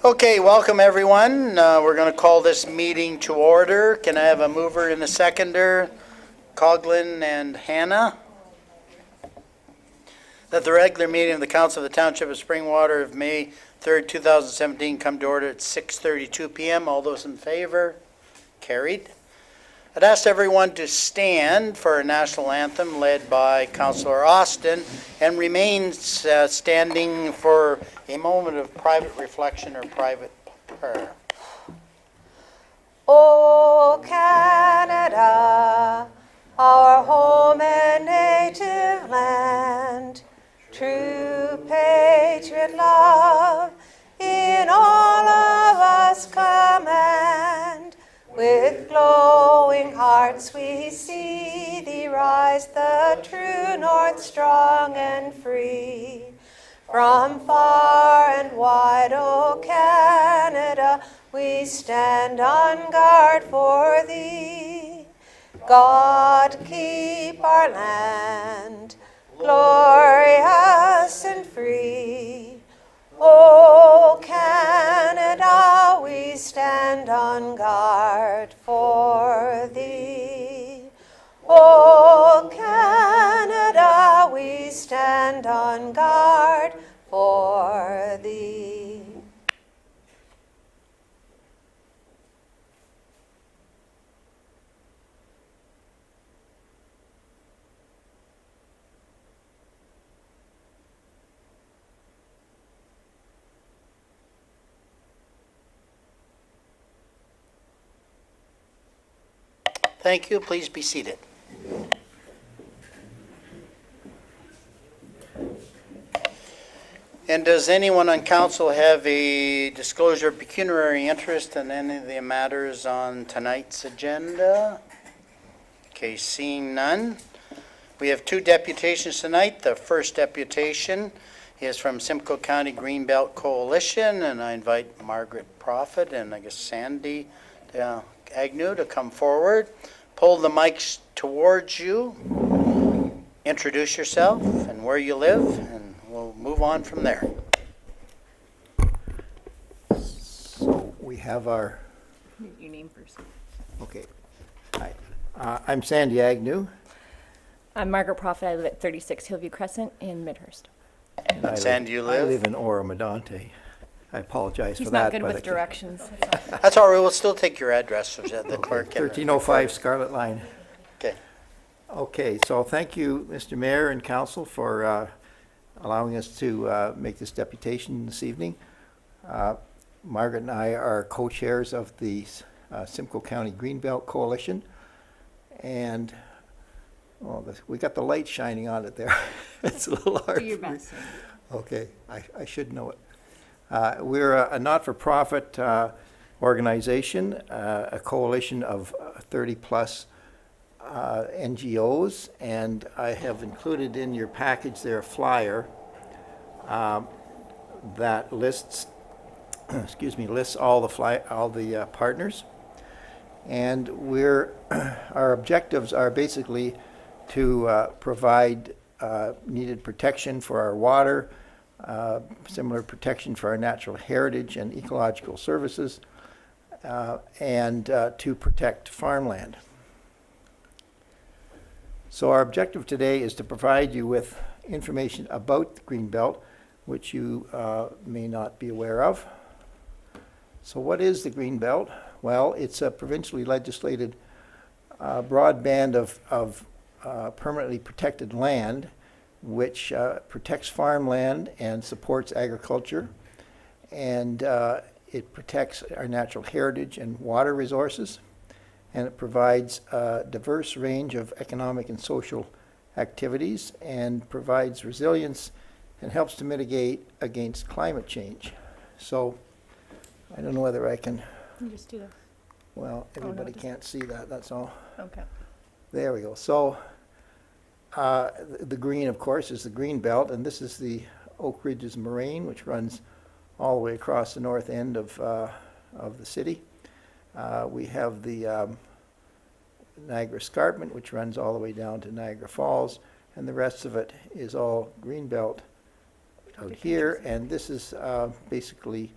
Okay, welcome everyone. We're going to call this meeting to order. Can I have a mover and a seconder? Coughlin and Hannah. That the regular meeting of the Council of the Township of Springwater of May 3rd, 2017 come to order at 6:32 p.m. All those in favor? Carried. I'd ask everyone to stand for our national anthem led by Councillor Austin and remain standing for a moment of private reflection or private prayer. O Canada, our home and native land, true patriot love in all of us command. With glowing hearts we see thee rise, the true north strong and free. From far and wide, O Canada, we stand on guard for thee. God keep our land glorious and free. O Canada, we stand on guard for thee. O Canada, we stand on guard for thee. Thank you. Please be seated. And does anyone on council have a disclosure of pecuniary interest in any of the matters on tonight's agenda? Okay, seeing none. We have two deputations tonight. The first deputation is from Simcoe County Greenbelt Coalition, and I invite Margaret Prophet and I guess Sandy Agnew to come forward. Pull the mics towards you. Introduce yourself and where you live, and we'll move on from there. So we have our, Your name first. okay. Hi, I'm Sandy Agnew. I'm Margaret Prophet. I live at 36 Hillview Crescent in Midhurst. And Sandy, you I live? live in Oro-Medonte. I apologize He's for that. not good but with directions. That's all right. We'll still take your address, so that the clerk can. 1305 Scarlet Line. Okay. Okay, so thank you, Mr. Mayor and Council, for allowing us to make this deputation this evening. Margaret and I are co-chairs of the Simcoe County Greenbelt Coalition, and well, we got the light shining on it there. It's a little hard. Do your for me. best. Okay, I should know it. We're a not-for-profit organization, a coalition of 30-plus NGOs, and I have included in your package there a flyer that lists, lists all the partners. And our objectives are basically to provide needed protection for our water, similar protection for our natural heritage and ecological services, and to protect farmland. So our objective today is to provide you with information about the Greenbelt, which you may not be aware of. So what is the Greenbelt? Well, it's a provincially legislated broad band of permanently protected land which protects farmland and supports agriculture, and it protects our natural heritage and water resources, and it provides a diverse range of economic and social activities, and provides resilience and helps to mitigate against climate change. So I don't know whether I can, You just do this. well, no, everybody just- can't see that, that's all. Okay. There we go. So the green, of course, is the green belt, and this is the Oak Ridges Moraine, which runs all the way across the north end of the city. We have the Niagara Escarpment, which runs all the way down to Niagara Falls, and the rest of it is all greenbelt out here. And this is basically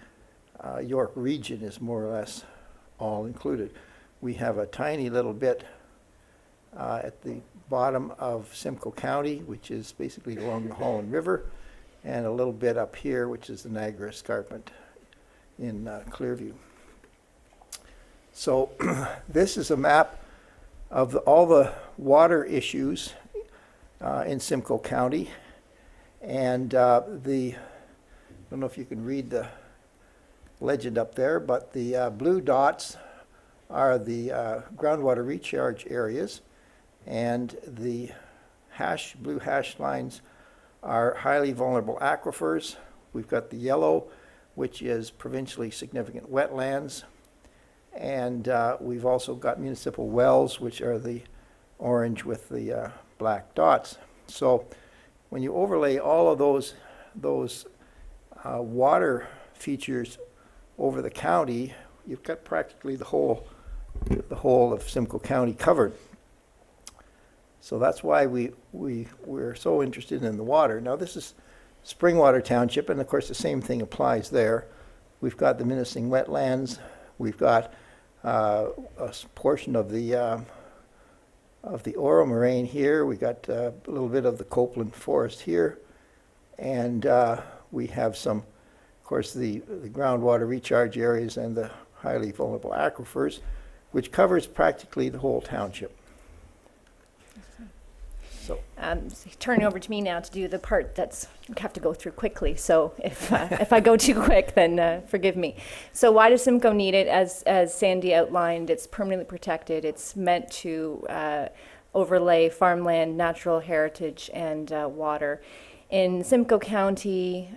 York region is more or less all included. We have a tiny little bit at the bottom of Simcoe County, which is basically along the Holland River, and a little bit up here, which is the Niagara Escarpment in Clearview. So this is a map of all the water issues in Simcoe County. And I don't know if you can read the legend up there, but the blue dots are the groundwater recharge areas, and the blue hash lines are highly vulnerable aquifers. We've got the yellow, which is provincially significant wetlands, and we've also got municipal wells, which are the orange with the black dots. So when you overlay all of those water features over the county, you've got practically the whole of Simcoe County covered. So that's why we're so interested in the water. Now this is Springwater Township, and of course the same thing applies there. We've got the Minising wetlands. We've got a portion of the Oro moraine here. We got a little bit of the Copeland forest here, and we have some, of course, the groundwater recharge areas and the highly vulnerable aquifers, which covers practically the whole township. So, So turn over to me now to do the part that's you have to go through quickly. So if I go too quick, then forgive me. So why does Simcoe need it? As Sandy outlined, it's permanently protected. It's meant to overlay farmland, natural heritage, and water. In Simcoe County,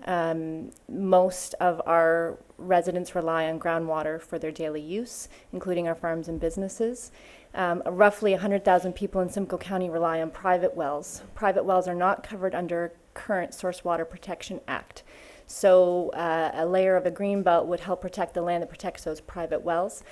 most of our residents rely on groundwater for their daily use, including our farms and businesses. Roughly 100,000 people in Simcoe County rely on private wells. Private wells are not covered under current Source Water Protection Act. So a layer of a green belt would help protect the land that protects those private wells.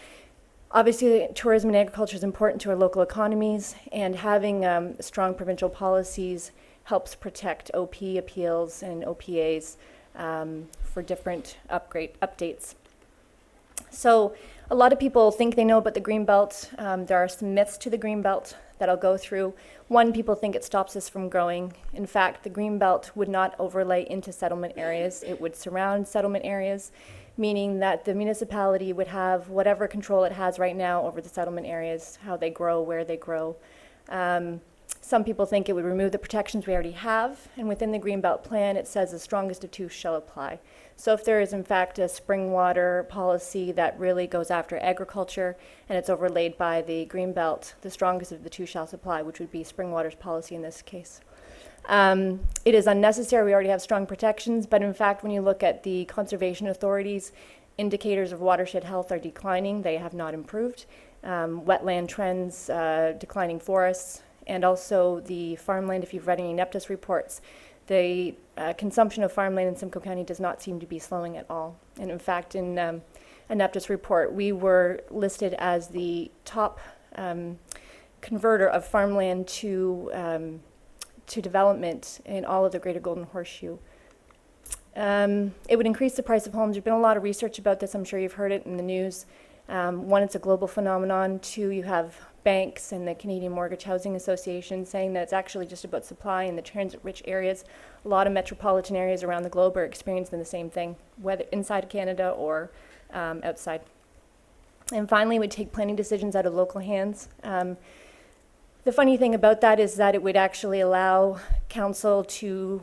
Obviously, tourism and agriculture is important to our local economies, and having strong provincial policies helps protect OP appeals and OPAs for different updates. So a lot of people think they know about the Greenbelt. There are some myths to the Greenbelt that I'll go through. One, people think it stops us from growing. In fact, the Greenbelt would not overlay into settlement areas. It would surround settlement areas, meaning that the municipality would have whatever control it has right now over the settlement areas, how they grow, where they grow. Some people think it would remove the protections we already have, and within the Greenbelt plan, it says the strongest of two shall apply. So if there is in fact a spring water policy that really goes after agriculture, and it's overlaid by the Greenbelt, the strongest of the two shall apply, which would be Springwater's policy in this case. It is unnecessary, we already have strong protections, but in fact, when you look at the conservation authorities, indicators of watershed health are declining, they have not improved. Wetland trends, declining forests, and also the farmland, if you've read any NEPTIS reports, the consumption of farmland in Simcoe County does not seem to be slowing at all. And in fact, in a NEPTIS report, we were listed as the top converter of farmland to development in all of the Greater Golden Horseshoe. It would increase the price of homes. There's been a lot of research about this. I'm sure you've heard it in the news. One, it's a global phenomenon. Two, you have banks and the Canadian Mortgage Housing Association saying that it's actually just about supply in the transit-rich areas. A lot of metropolitan areas around the globe are experiencing the same thing, whether inside Canada or outside. And finally, it would take planning decisions out of local hands. The funny thing about that is that it would actually allow council to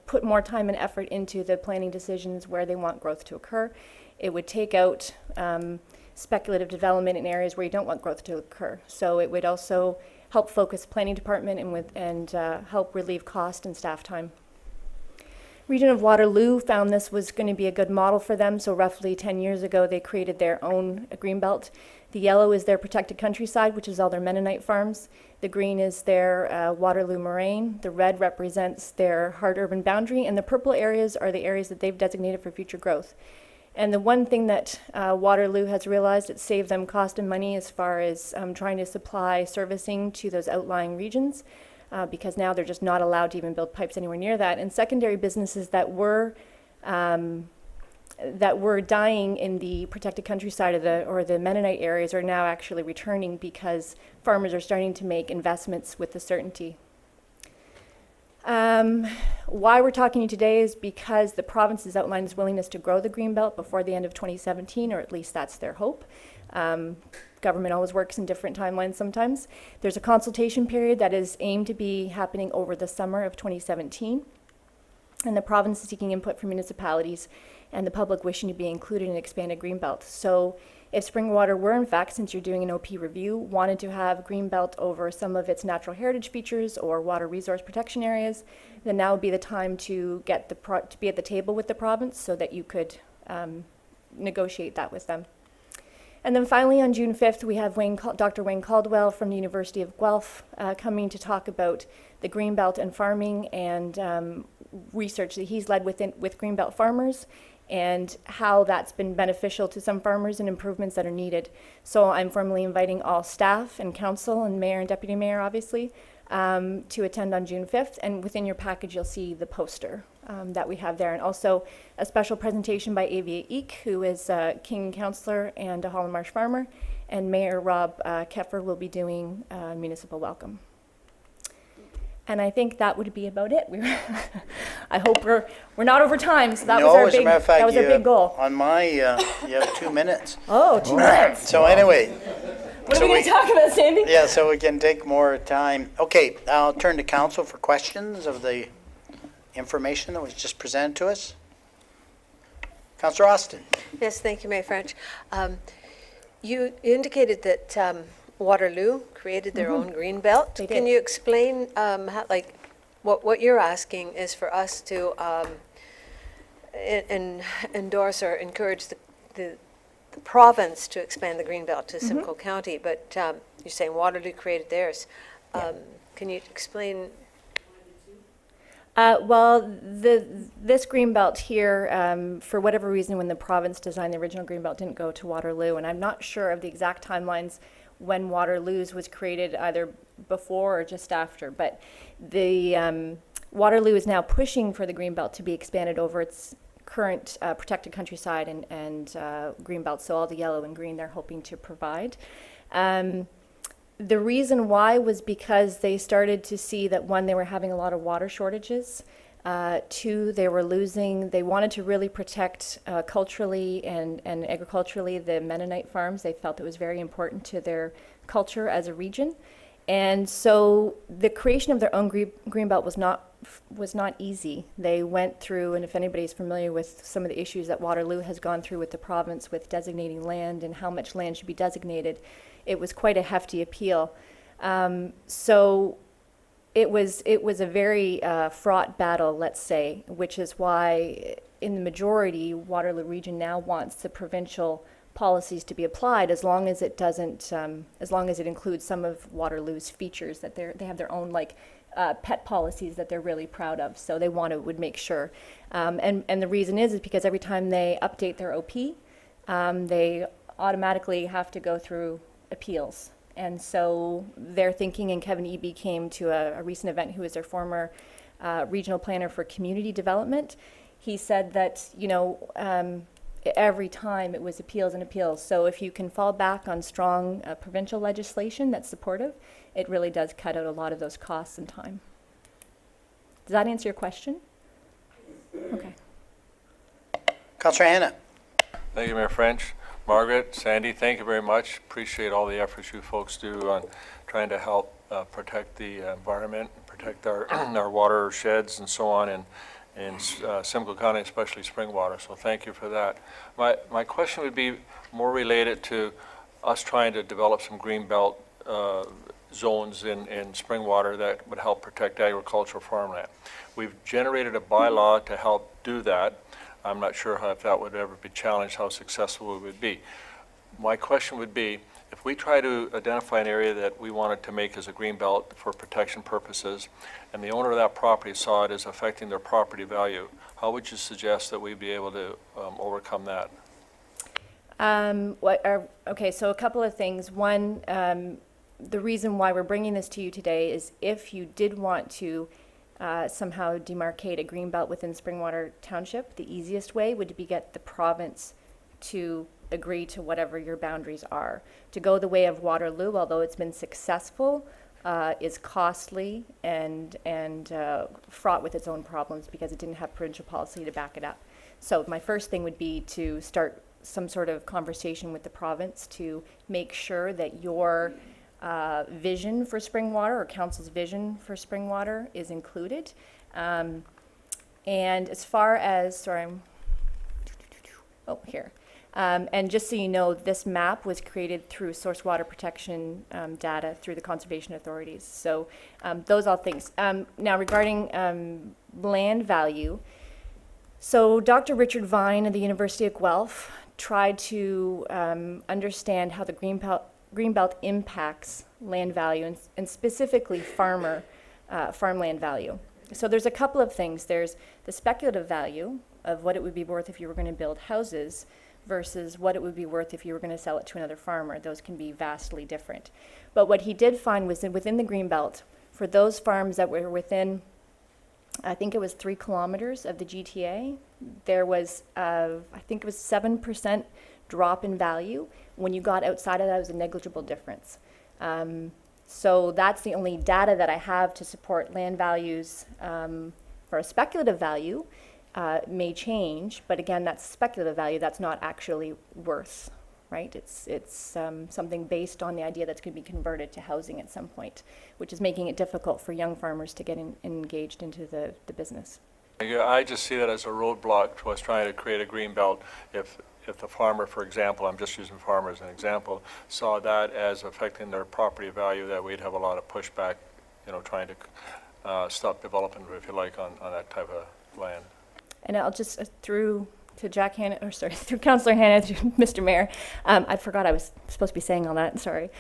put more time and effort into the planning decisions where they want growth to occur. It would take out speculative development in areas where you don't want growth to occur. So it would also help focus planning department and help relieve cost and staff time. Region of Waterloo found this was going to be a good model for them, so roughly 10 years ago they created their own greenbelt. The yellow is their protected countryside, which is all their Mennonite farms. The green is their Waterloo moraine. The red represents their hard urban boundary, and the purple areas are the areas that they've designated for future growth. And the one thing that Waterloo has realized, it saved them cost and money as far as trying to supply servicing to those outlying regions, because now they're just not allowed to even build pipes anywhere near that. And secondary businesses that were that were dying in the protected countryside or the Mennonite areas are now actually returning because farmers are starting to make investments with the certainty. Why we're talking to you today is because the province has outlined its willingness to grow the Greenbelt before the end of 2017, or at least that's their hope. Government always works in different timelines sometimes. There's a consultation period that is aimed to be happening over the summer of 2017. And the province is seeking input from municipalities and the public wishing to be included in an expanded Greenbelt. So if Springwater were, in fact, since you're doing an OP review, wanted to have Greenbelt over some of its natural heritage features or water resource protection areas, then now would be the time to get to be at the table with the province so that you could negotiate that with them. And then finally, on June 5th, we have Dr. Wayne Caldwell from the University of Guelph coming to talk about the Greenbelt and farming and research that he's led with Greenbelt farmers and how that's been beneficial to some farmers and improvements that are needed. So I'm formally inviting all staff and council and mayor and deputy mayor, obviously, to attend on June 5th. And within your package, you'll see the poster that we have there. And also a special presentation by Avia Eek, who is a King councillor and a Holland Marsh farmer. And Mayor Rob Keffer will be doing municipal welcome. And I think that would be about it. I hope we're not over time, so that was our as a big, matter of fact, that was our big goal. On my, you have 2 minutes. Oh, 2 minutes. So anyway, What so are we going to talk about, Sandy? yeah, so we can take more time. Okay, I'll turn to council for questions of the information that was just presented to us. Councillor Austin. Yes, thank you, Mayor French. You indicated that Waterloo created their own green belt. They Can did. you explain, what you're asking is for us to endorse or encourage the province to expand the green belt to Simcoe County, but you're saying Waterloo created theirs. Can you explain? This Greenbelt here, for whatever reason, when the province designed the original Greenbelt, didn't go to Waterloo, and I'm not sure of the exact timelines when Waterloo's was created, either before or just after, but the Waterloo is now pushing for the Greenbelt to be expanded over its current protected countryside and Greenbelt, so all the yellow and green they're hoping to provide. The reason why was because they started to see that, one, they were having a lot of water shortages. Two, they wanted to really protect culturally and agriculturally the Mennonite farms. They felt it was very important to their culture as a region. And so the creation of their own Greenbelt was not easy. They went through, and if anybody's familiar with some of the issues that Waterloo has gone through with the province with designating land and how much land should be designated, it was quite a hefty appeal. So it was a very fraught battle, let's say, which is why in the majority, Waterloo Region now wants the provincial policies to be applied, as long as it doesn't, as long as it includes some of Waterloo's features, that they have their own pet policies that they're really proud of. So they would make sure. And the reason is because every time they update their OP, they automatically have to go through appeals. And so they're thinking, and Kevin Eby came to a recent event, who is their former regional planner for community development. He said that, every time it was appeals and appeals. So if you can fall back on strong provincial legislation that's supportive, it really does cut out a lot of those costs and time. Does that answer your question? Okay. Councillor Hanna. Thank you, Mayor French. Margaret, Sandy, thank you very much. Appreciate all the efforts you folks do on trying to help protect the environment, protect our our watersheds and so on in Simcoe County, especially Springwater. So thank you for that. My question would be more related to us trying to develop some green belt zones in Springwater that would help protect agricultural farmland. We've generated a bylaw to help do that. I'm not sure if that would ever be challenged, how successful it would be. My question would be, if we try to identify an area that we wanted to make as a green belt for protection purposes, and the owner of that property saw it as affecting their property value, how would you suggest that we be able to overcome that? Okay, so a couple of things. One, the reason why we're bringing this to you today is if you did want to somehow demarcate a green belt within Springwater Township, the easiest way would be get the province to agree to whatever your boundaries are. To go the way of Waterloo, although it's been successful, is costly and fraught with its own problems because it didn't have provincial policy to back it up. So my first thing would be to start some sort of conversation with the province to make sure that your vision for Springwater or council's vision for Springwater is included. And as far as, here. And just so you know, this map was created through source water protection data through the conservation authorities. So those all things. Now regarding land value, so Dr. Richard Vine at the University of Guelph tried to understand how the Greenbelt impacts land value and specifically farmland value. So there's a couple of things. There's the speculative value of what it would be worth if you were going to build houses versus what it would be worth if you were going to sell it to another farmer. Those can be vastly different. But what he did find was that within the Greenbelt, for those farms that were within, I think it was 3 kilometers of the GTA, there was, I think it was 7% drop in value. When you got outside of that, it was a negligible difference. So that's the only data that I have to support land values for a speculative value. May change, but again, that's speculative value. That's not actually worth, right? It's something based on the idea that's going to be converted to housing at some point, which is making it difficult for young farmers to get engaged into the business. Yeah, I just see that as a roadblock to us trying to create a green belt. If the farmer, for example, I'm just using farmer as an example, saw that as affecting their property value, that we'd have a lot of pushback, trying to stop development, if you like, on that type of land. And I'll just, through Councillor Hanna, through Mr. Mayor, I forgot I was supposed to be saying all that, sorry.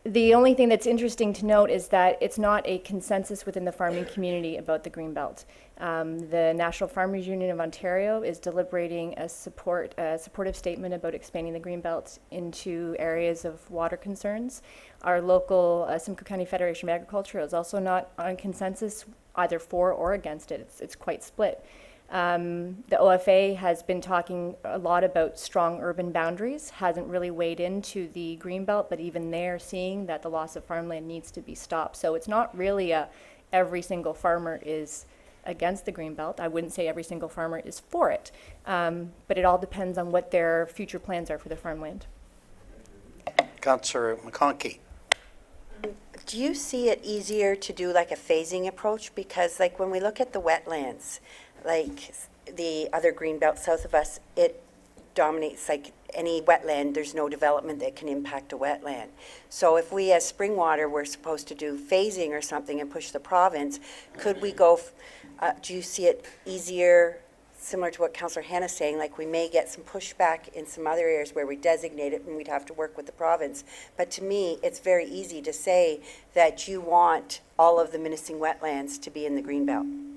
The only thing that's interesting to note is that it's not a consensus within the farming community about the Greenbelt. The National Farmers Union of Ontario is deliberating a supportive statement about expanding the Greenbelt into areas of water concerns. Our local Simcoe County Federation of Agriculture is also not on consensus either for or against it. It's quite split. The OFA has been talking a lot about strong urban boundaries, hasn't really weighed into the Greenbelt, but even they're seeing that the loss of farmland needs to be stopped. So it's not really every single farmer is against the Greenbelt. I wouldn't say every single farmer is for it, but it all depends on what their future plans are for their farmland. Councillor McConkey. Do you see it easier to do like a phasing approach? Because like when we look at the wetlands, like the other green belt south of us, it dominates like any wetland. There's no development that can impact a wetland. So if we as Springwater were supposed to do phasing or something and push the province, could we go, do you see it easier, similar to what Councillor Hanna's saying, like we may get some pushback in some other areas where we designate it and we'd have to work with the province. But to me, it's very easy to say that you want all of the menacing wetlands to be in the Greenbelt.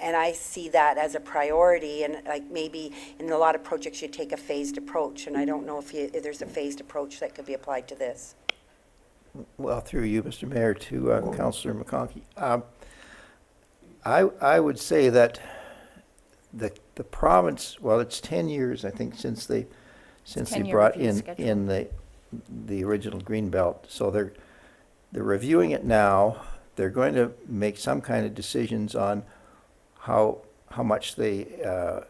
And I see that as a priority, and like maybe in a lot of projects you take a phased approach, and I don't know if there's a phased approach that could be applied to this. Well, through you, Mr. Mayor, to Councillor McConkey. I would say that the province, well, it's 10 years, I think, since they 10-year brought review in schedule. the original green belt. So they're reviewing it now. They're going to make some kind of decisions on how much they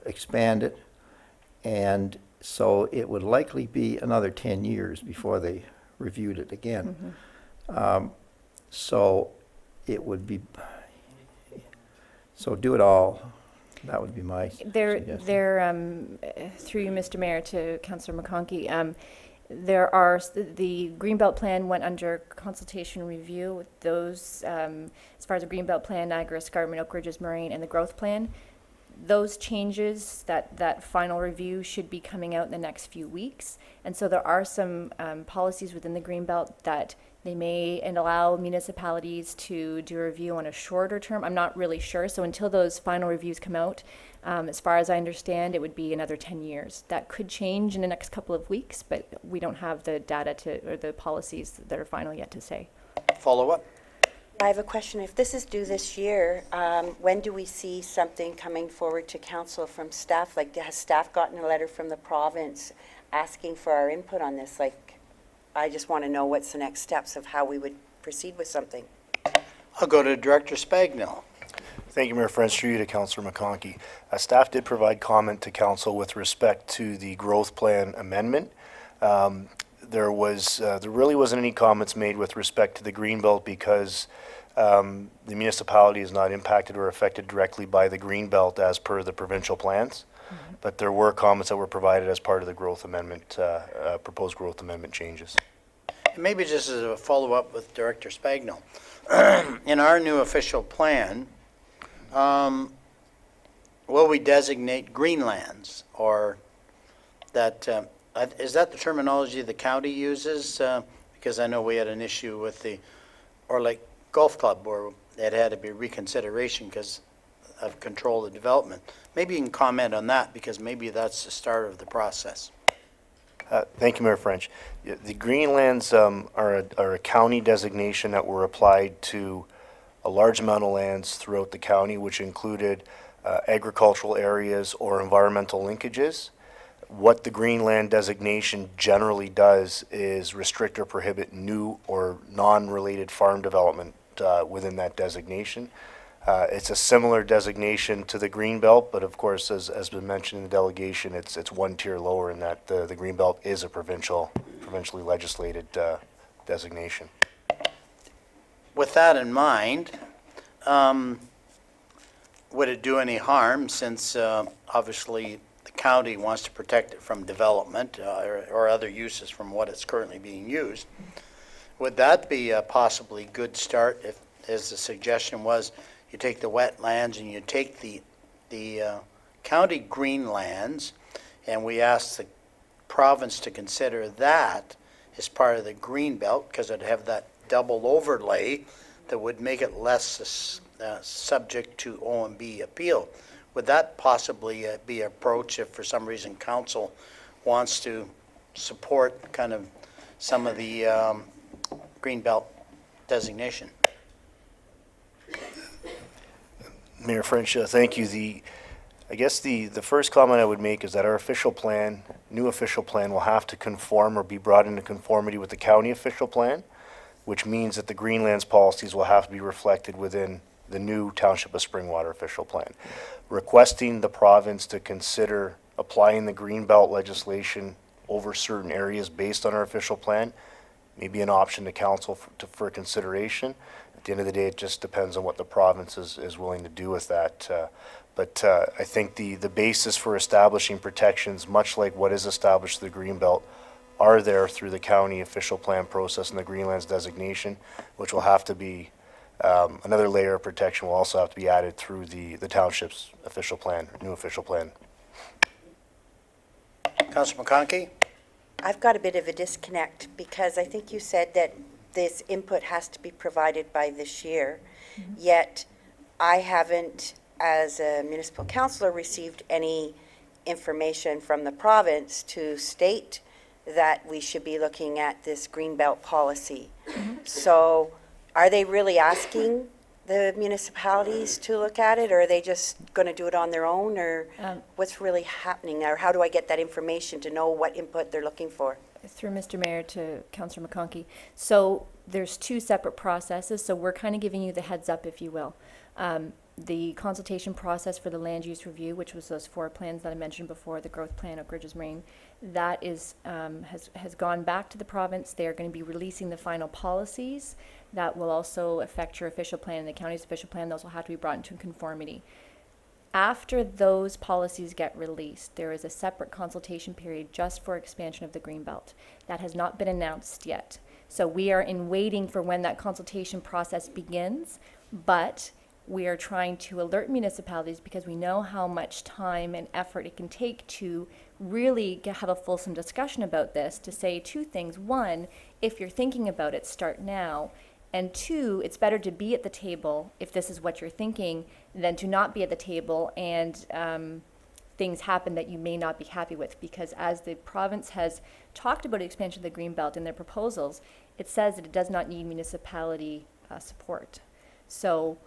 expand it, and so it would likely be another 10 years before they reviewed it again. So it would be, so do it all. That would be my suggestion. Through you, Mr. Mayor, to Councillor McConkey, the Greenbelt plan went under consultation review with those, as far as the Greenbelt plan, Niagara Escarpment, Oak Ridges Moraine, and the growth plan. Those changes, that final review should be coming out in the next few weeks. And so there are some policies within the Greenbelt that they may allow municipalities to do a review on a shorter term. I'm not really sure. So until those final reviews come out, as far as I understand, it would be another 10 years. That could change in the next couple of weeks, but we don't have the data or the policies that are final yet to say. Follow up. I have a question. If this is due this year, when do we see something coming forward to council from staff? Like, has staff gotten a letter from the province asking for our input on this? Like, I just want to know what's the next steps of how we would proceed with something. I'll go to Director Spagnell. Thank you, Mayor French. Through you to Councillor McConkey. Staff did provide comment to council with respect to the growth plan amendment. There really wasn't any comments made with respect to the Greenbelt because the municipality is not impacted or affected directly by the Greenbelt as per the provincial plans. But there were comments that were provided as part of the growth amendment, proposed growth amendment changes. And maybe just as a follow-up with Director Spagnell. In our new official plan, will we designate greenlands, or that, is that the terminology the county uses? Because I know we had an issue with the Orlake Golf Club where it had to be reconsideration because of control of development. Maybe you can comment on that, because maybe that's the start of the process. Thank you, Mayor French. The Greenlands are a county designation that were applied to a large amount of lands throughout the county, which included agricultural areas or environmental linkages. What the Greenland designation generally does is restrict or prohibit new or non-related farm development within that designation. It's a similar designation to the Greenbelt, but of course, as been mentioned in the delegation, it's one tier lower in that the Greenbelt is a provincially legislated designation. With that in mind, would it do any harm, since obviously the county wants to protect it from development or other uses from what it's currently being used? Would that be a possibly good start if, as the suggestion was, you take the wetlands and you take the county greenlands, and we ask the province to consider that as part of the green belt, because it'd have that double overlay that would make it less subject to OMB appeal. Would that possibly be an approach if for some reason council wants to support kind of some of the green belt designation? Mayor French, thank you. I guess the first comment I would make is that our official plan, new official plan, will have to conform or be brought into conformity with the county official plan, which means that the Greenlands policies will have to be reflected within the new Township of Springwater official plan. Requesting the province to consider applying the Greenbelt legislation over certain areas based on our official plan may be an option to council for consideration. At the end of the day, it just depends on what the province is willing to do with that. But I think the basis for establishing protections, much like what is established through the Greenbelt, are there through the county official plan process and the Greenlands designation, which will have to be, another layer of protection will also have to be added through the township's official plan, new official plan. Councilor McConkey? I've got a bit of a disconnect because I think you said that this input has to be provided by this year, yet I haven't, as a municipal councillor, received any information from the province to state that we should be looking at this Greenbelt policy. So are they really asking the municipalities to look at it, or are they just going to do it on their own, or what's really happening, or how do I get that information to know what input they're looking for? Through Mr. Mayor to Councillor McConkey. So there's two separate processes, so we're kind of giving you the heads up, if you will. The consultation process for the land use review, which was those 4 plans that I mentioned before, the growth plan, Oak Ridges Marine, that is has gone back to the province. They are going to be releasing the final policies that will also affect your official plan and the county's official plan. Those will have to be brought into conformity. After those policies get released, there is a separate consultation period just for expansion of the Greenbelt. That has not been announced yet. So we are in waiting for when that consultation process begins, but we are trying to alert municipalities because we know how much time and effort it can take to really have a fulsome discussion about this, to say 2 things. 1, if you're thinking about it, start now. And 2, it's better to be at the table if this is what you're thinking than to not be at the table and things happen that you may not be happy with. Because as the province has talked about expansion of the Greenbelt in their proposals, it says that it does not need municipality support. So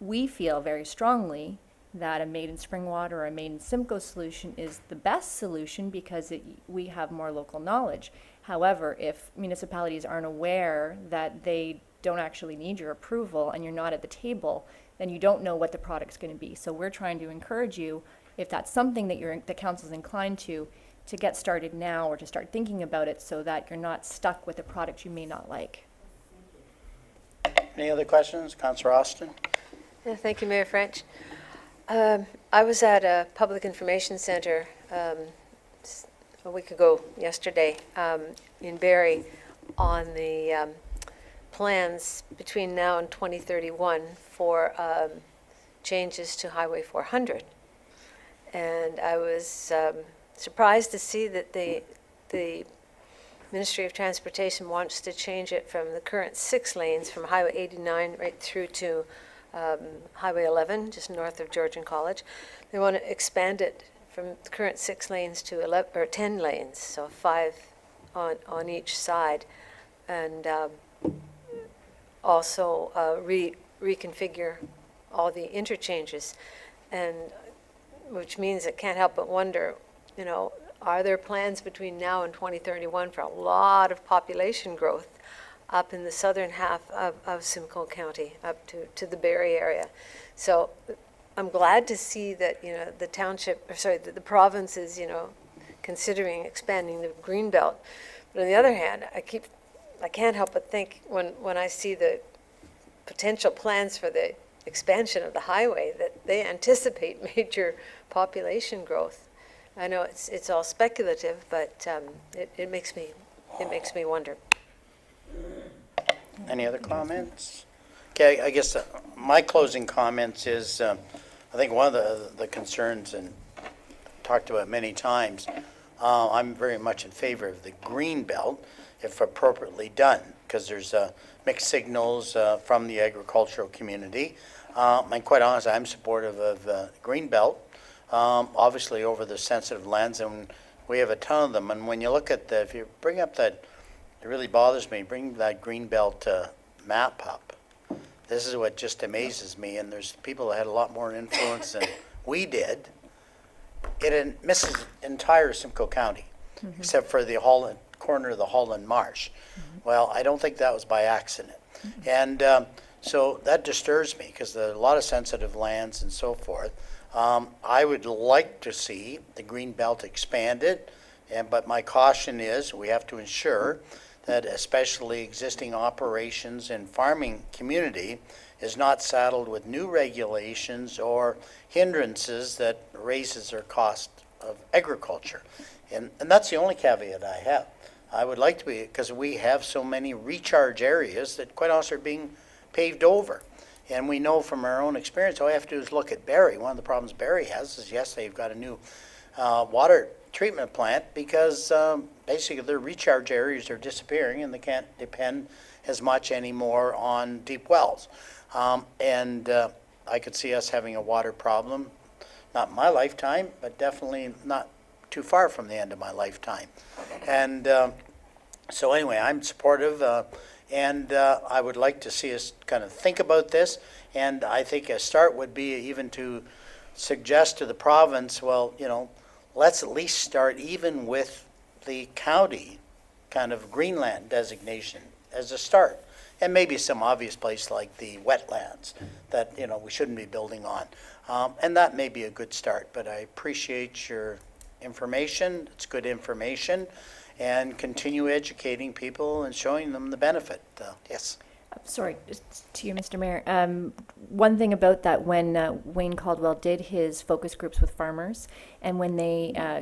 we feel very strongly that a made in Springwater or a made in Simcoe solution is the best solution because we have more local knowledge. However, if municipalities aren't aware that they don't actually need your approval and you're not at the table, then you don't know what the product's going to be. So we're trying to encourage you, if that's something that the council's inclined to get started now or to start thinking about it so that you're not stuck with a product you may not like. Any other questions? Councillor Austin? Yeah, thank you, Mayor French. I was at a public information center a week ago yesterday in Barrie on the plans between now and 2031 for changes to Highway 400. And I was surprised to see that the Ministry of Transportation wants to change it from the current 6 lanes from Highway 89 right through to Highway 11, just north of Georgian College. They want to expand it from the current 6 lanes to 11, or 10 lanes, so 5 on each side, and also reconfigure all the interchanges, and which means it can't help but wonder, you know, are there plans between now and 2031 for a lot of population growth up in the southern half of Simcoe County, up to the Barrie area? So I'm glad to see that, you know, the township, or sorry, the province is, you know, considering expanding the Greenbelt. But on the other hand, I can't help but think when I see the potential plans for the expansion of the highway that they anticipate major population growth. I know it's all speculative, but it makes me wonder. Any other comments? Okay, I guess my closing comments is, I think one of the concerns, and talked about many times, I'm very much in favor of the green belt if appropriately done, because there's mixed signals from the agricultural community. And quite honestly, I'm supportive of green belt, obviously over the sensitive lands, and we have a ton of them. And when you look at if you bring up that, it really bothers me, bring that green belt map up. This is what just amazes me, and there's people that had a lot more influence than we did. It misses entire Simcoe County, except for the Holland corner of the Holland Marsh. Well, I don't think that was by accident. And so that disturbs me because there are a lot of sensitive lands and so forth. I would like to see the green belt expanded, but my caution is we have to ensure that especially existing operations and farming community is not saddled with new regulations or hindrances that raises their cost of agriculture. And that's the only caveat I have. I would like to be, because we have so many recharge areas that quite honestly are being paved over. And we know from our own experience, all you have to do is look at Barrie. One of the problems Barrie has is, yes, they've got a new water treatment plant because basically their recharge areas are disappearing and they can't depend as much anymore on deep wells. And I could see us having a water problem, not in my lifetime, but definitely not too far from the end of my lifetime. And so anyway, I'm supportive, and I would like to see us kind of think about this. And I think a start would be even to suggest to the province, well, you know, let's at least start even with the county kind of Greenland designation as a start. And maybe some obvious place like the wetlands that, you know, we shouldn't be building on. And that may be a good start, but I appreciate your information. It's good information, and continue educating people and showing them the benefit. Yes. Sorry, just to you, Mr. Mayor. One thing about that, when Wayne Caldwell did his focus groups with farmers, and when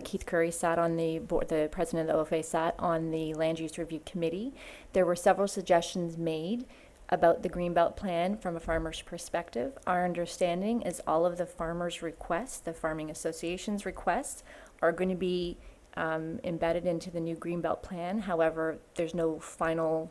Keith Curry sat on the board, the president of the OFA sat on the Land Use Review Committee, there were several suggestions made about the Greenbelt plan from a farmer's perspective. Our understanding is all of the farmers' requests, the farming association's requests, are going to be embedded into the new Greenbelt plan. However, there's no final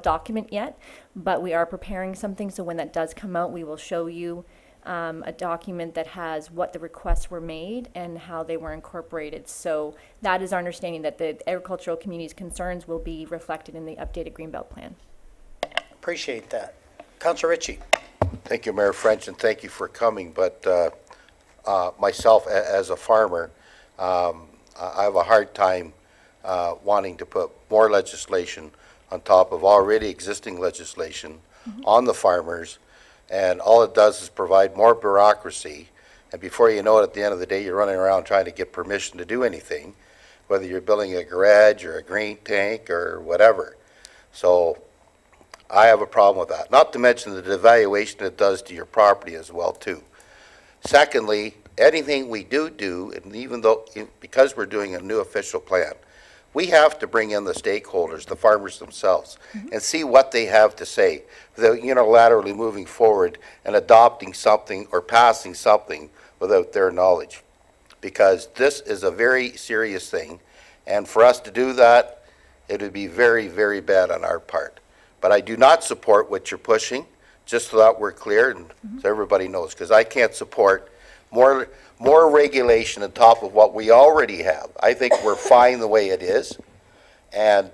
document yet, but we are preparing something, so when that does come out, we will show you a document that has what the requests were made and how they were incorporated. So that is our understanding, that the agricultural community's concerns will be reflected in the updated Greenbelt plan. Appreciate that. Councilor Ritchie. Thank you, Mayor French, and thank you for coming, but myself, as a farmer, I have a hard time wanting to put more legislation on top of already existing legislation on the farmers, and all it does is provide more bureaucracy, and before you know it, at the end of the day, you're running around trying to get permission to do anything, whether you're building a garage or a grain tank or whatever. So I have a problem with that, not to mention the devaluation it does to your property as well, too. Secondly, anything we do, and even though, because we're doing a new official plan, we have to bring in the stakeholders, the farmers themselves, and see what they have to say without unilaterally moving forward and adopting something or passing something without their knowledge. Because this is a very serious thing, and for us to do that, it would be very, very bad on our part. But I do not support what you're pushing, just so that we're clear and so everybody knows, because I can't support more regulation on top of what we already have. I think we're fine the way it is, and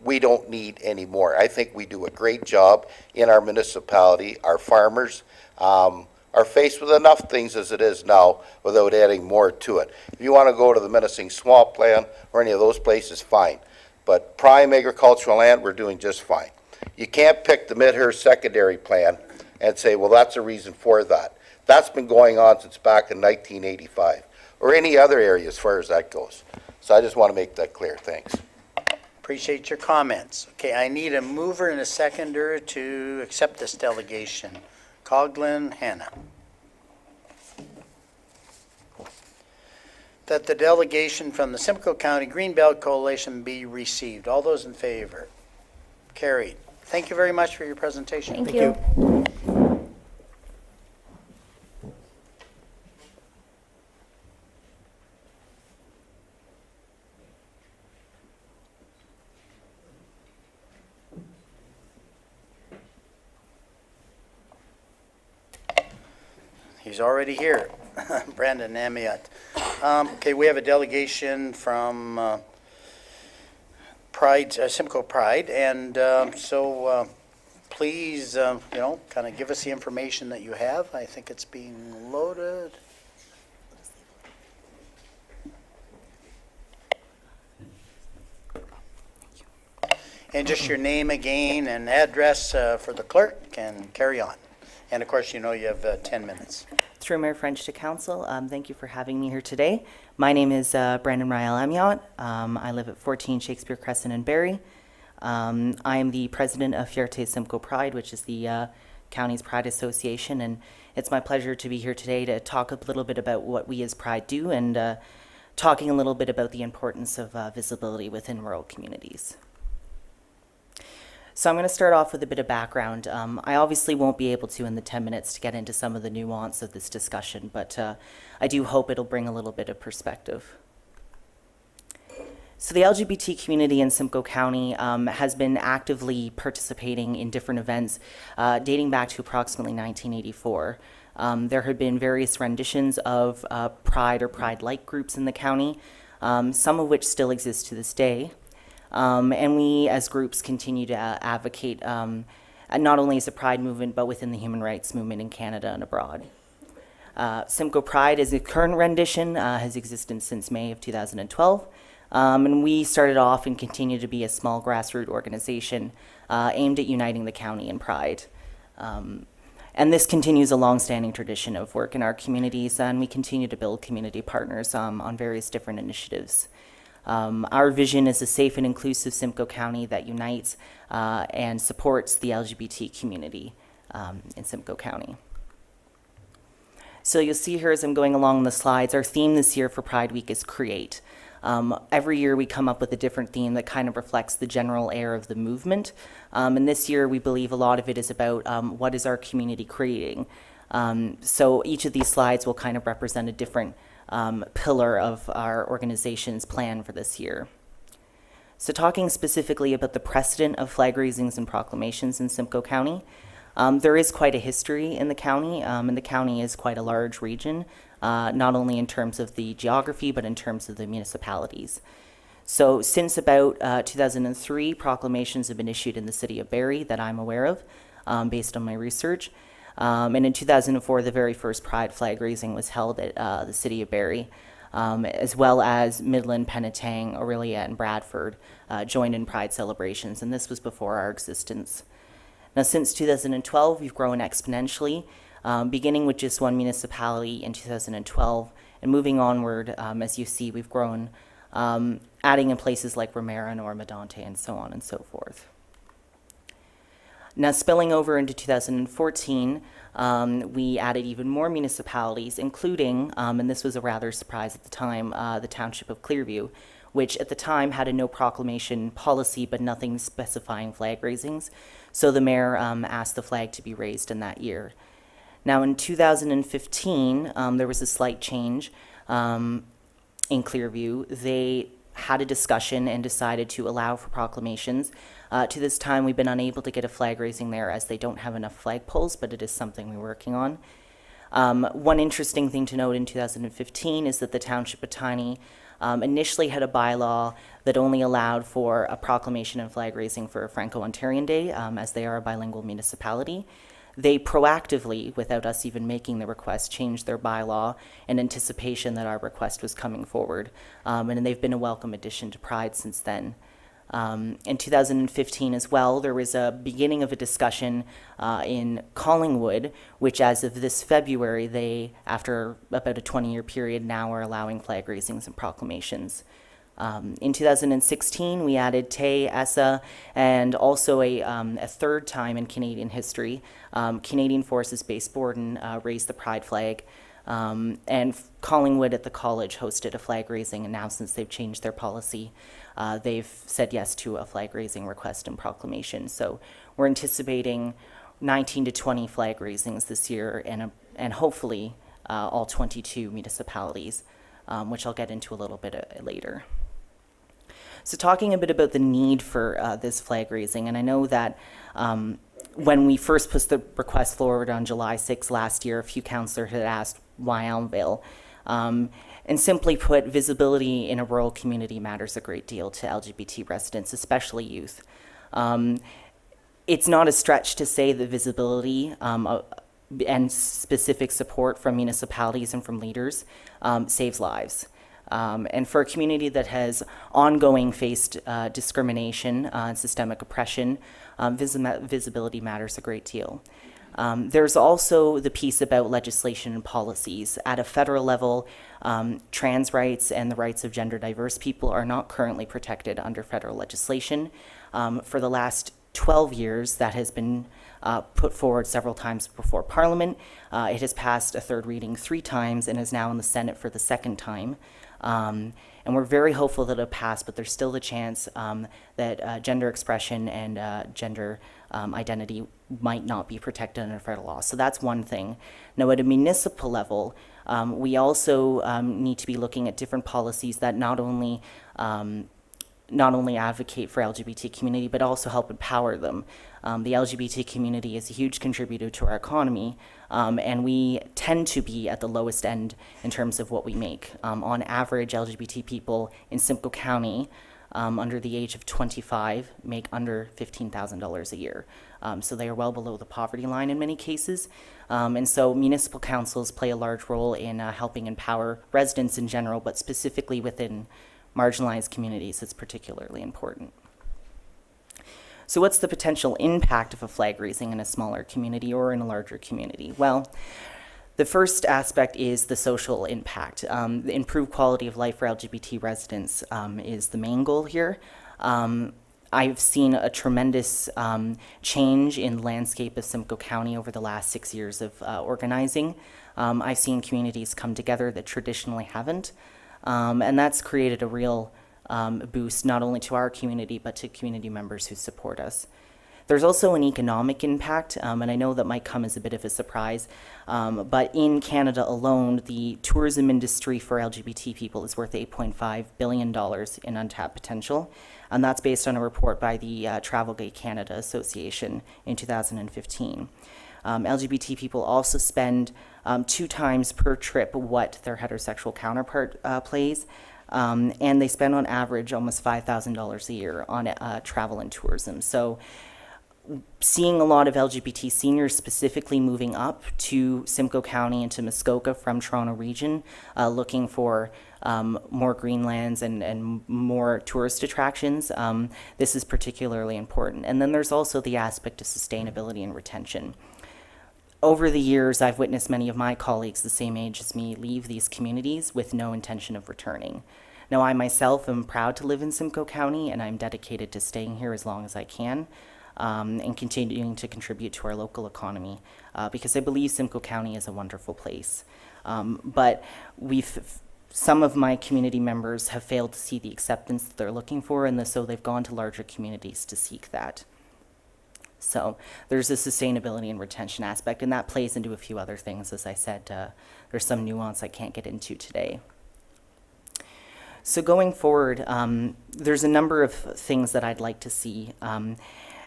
we don't need any more. I think we do a great job in our municipality. Our farmers are faced with enough things as it is now without adding more to it. If you want to go to the Menacing Swamp Plan or any of those places, fine. But prime agricultural land, we're doing just fine. You can't pick the Midhurst secondary plan and say, well, that's a reason for that. That's been going on since back in 1985, or any other area as far as that goes. So I just want to make that clear. Thanks. Appreciate your comments. Okay, I need a mover and a seconder to accept this delegation. Coghlan, Hannah. That the delegation from the Simcoe County Greenbelt Coalition be received. All those in favor? Carried. Thank you very much for your presentation. Thank you. He's already here. Brandon Amiot. Okay, we have a delegation from Pride, Simcoe Pride, and so please, kind of give us the information that you have. I think it's being loaded. And just your name again and address for the clerk, and carry on. And of course, you have 10 minutes. Through Mayor French to Council, thank you for having me here today. My name is Brandon Rael Amiot. I live at 14 Shakespeare Crescent in Barrie. I am the president of Fierté Simcoe Pride, which is the county's Pride Association, and it's my pleasure to be here today to talk a little bit about what we as Pride do and talking a little bit about the importance of visibility within rural communities. So I'm going to start off with a bit of background. I obviously won't be able to in the 10 minutes to get into some of the nuance of this discussion, but I do hope it'll bring a little bit of perspective. So the LGBT community in Simcoe County has been actively participating in different events dating back to approximately 1984. There have been various renditions of Pride or Pride-like groups in the county, some of which still exist to this day. And we as groups continue to advocate not only as a Pride movement, but within the human rights movement in Canada and abroad. Simcoe Pride as a current rendition has existed since May of 2012. And we started off and continue to be a small grassroots organization aimed at uniting the county in Pride. And this continues a long-standing tradition of work in our communities, and we continue to build community partners on various different initiatives. Our vision is a safe and inclusive Simcoe County that unites and supports the LGBT community in Simcoe County. So you'll see here as I'm going along the slides, our theme this year for Pride Week is Create. Every year we come up with a different theme that kind of reflects the general air of the movement. And this year we believe a lot of it is about what is our community creating. So each of these slides will kind of represent a different pillar of our organization's plan for this year. So talking specifically about the precedent of flag raisings and proclamations in Simcoe County, there is quite a history in the county, and the county is quite a large region, not only in terms of the geography, but in terms of the municipalities. So since about 2003, proclamations have been issued in the city of Barrie that I'm aware of. based on my research. And in 2004, the very first Pride flag raising was held at the city of Barrie, as well as Midland, Penetang, Aurelia, and Bradford joined in Pride celebrations, and this was before our existence. Now, since 2012, we've grown exponentially, beginning with just one municipality in 2012, and moving onward, as you see, we've grown, adding in places like Ramera and Ormadonte, and so on and so forth. Now, spilling over into 2014, we added even more municipalities, including, and this was a rather surprise at the time, the Township of Clearview, which at the time had a no proclamation policy but nothing specifying flag raisings. So the mayor asked the flag to be raised in that year. Now, in 2015, there was a slight change in Clearview. They had a discussion and decided to allow for proclamations. To this time, we've been unable to get a flag raising there as they don't have enough flagpoles, but it is something we're working on. One interesting thing to note in 2015 is that the Township of Tiny initially had a bylaw that only allowed for a proclamation and flag raising for Franco-Ontarian Day, as they are a bilingual municipality. They proactively, without us even making the request, changed their bylaw in anticipation that our request was coming forward. And they've been a welcome addition to Pride since then. In 2015 as well, there was a beginning of a discussion in Collingwood, which as of this February, they, after about a 20-year period, now are allowing flag raisings and proclamations. In 2016, we added Tay, Essa, and also a third time in Canadian history, Canadian Forces Base Borden raised the Pride flag, and Collingwood at the college hosted a flag raising, and now since they've changed their policy, they've said yes to a flag raising request and proclamation. So we're anticipating 19 to 20 flag raisings this year, and hopefully all 22 municipalities, which I'll get into a little bit later. So talking a bit about the need for this flag raising, and I know that when we first put the request forward on July 6 last year, a few councillors had asked why Elmvale. And simply put, visibility in a rural community matters a great deal to LGBT residents, especially youth. It's not a stretch to say that visibility and specific support from municipalities and from leaders saves lives. And for a community that has ongoing faced discrimination and systemic oppression, visibility matters a great deal. There's also the piece about legislation and policies. At a federal level, trans rights and the rights of gender diverse people are not currently protected under federal legislation. For the last 12 years, that has been put forward several times before Parliament. It has passed a third reading 3 times and is now in the Senate for the 2nd time. And we're very hopeful that it'll pass, but there's still the chance that gender expression and gender identity might not be protected under federal law. So that's one thing. Now, at a municipal level, we also need to be looking at different policies that not only advocate for LGBT community, but also help empower them. The LGBT community is a huge contributor to our economy, and we tend to be at the lowest end in terms of what we make. On average, LGBT people in Simcoe County under the age of 25 make under $15,000 a year. So they are well below the poverty line in many cases. And so municipal councils play a large role in helping empower residents in general, but specifically within marginalized communities, it's particularly important. So what's the potential impact of a flag raising in a smaller community or in a larger community? Well, the first aspect is the social impact. The improved quality of life for LGBT residents is the main goal here. I've seen a tremendous change in the landscape of Simcoe County over the last 6 years of organizing. I've seen communities come together that traditionally haven't. And that's created a real boost not only to our community, but to community members who support us. There's also an economic impact, and I know that might come as a bit of a surprise, but in Canada alone, the tourism industry for LGBT people is worth $8.5 billion in untapped potential, and that's based on a report by the Travelgate Canada Association in 2015. LGBT people also spend 2 times per trip what their heterosexual counterpart pays, and they spend on average almost $5,000 a year on travel and tourism. So seeing a lot of LGBT seniors specifically moving up to Simcoe County and to Muskoka from Toronto region, looking for more greenlands and more tourist attractions. This is particularly important. And then there's also the aspect of sustainability and retention. Over the years, I've witnessed many of my colleagues the same age as me leave these communities with no intention of returning. Now, I myself am proud to live in Simcoe County, and I'm dedicated to staying here as long as I can. And continuing to contribute to our local economy, because I believe Simcoe County is a wonderful place. But some of my community members have failed to see the acceptance that they're looking for, and so they've gone to larger communities to seek that. So there's a sustainability and retention aspect, and that plays into a few other things. As I said, there's some nuance I can't get into today. So going forward, there's a number of things that I'd like to see.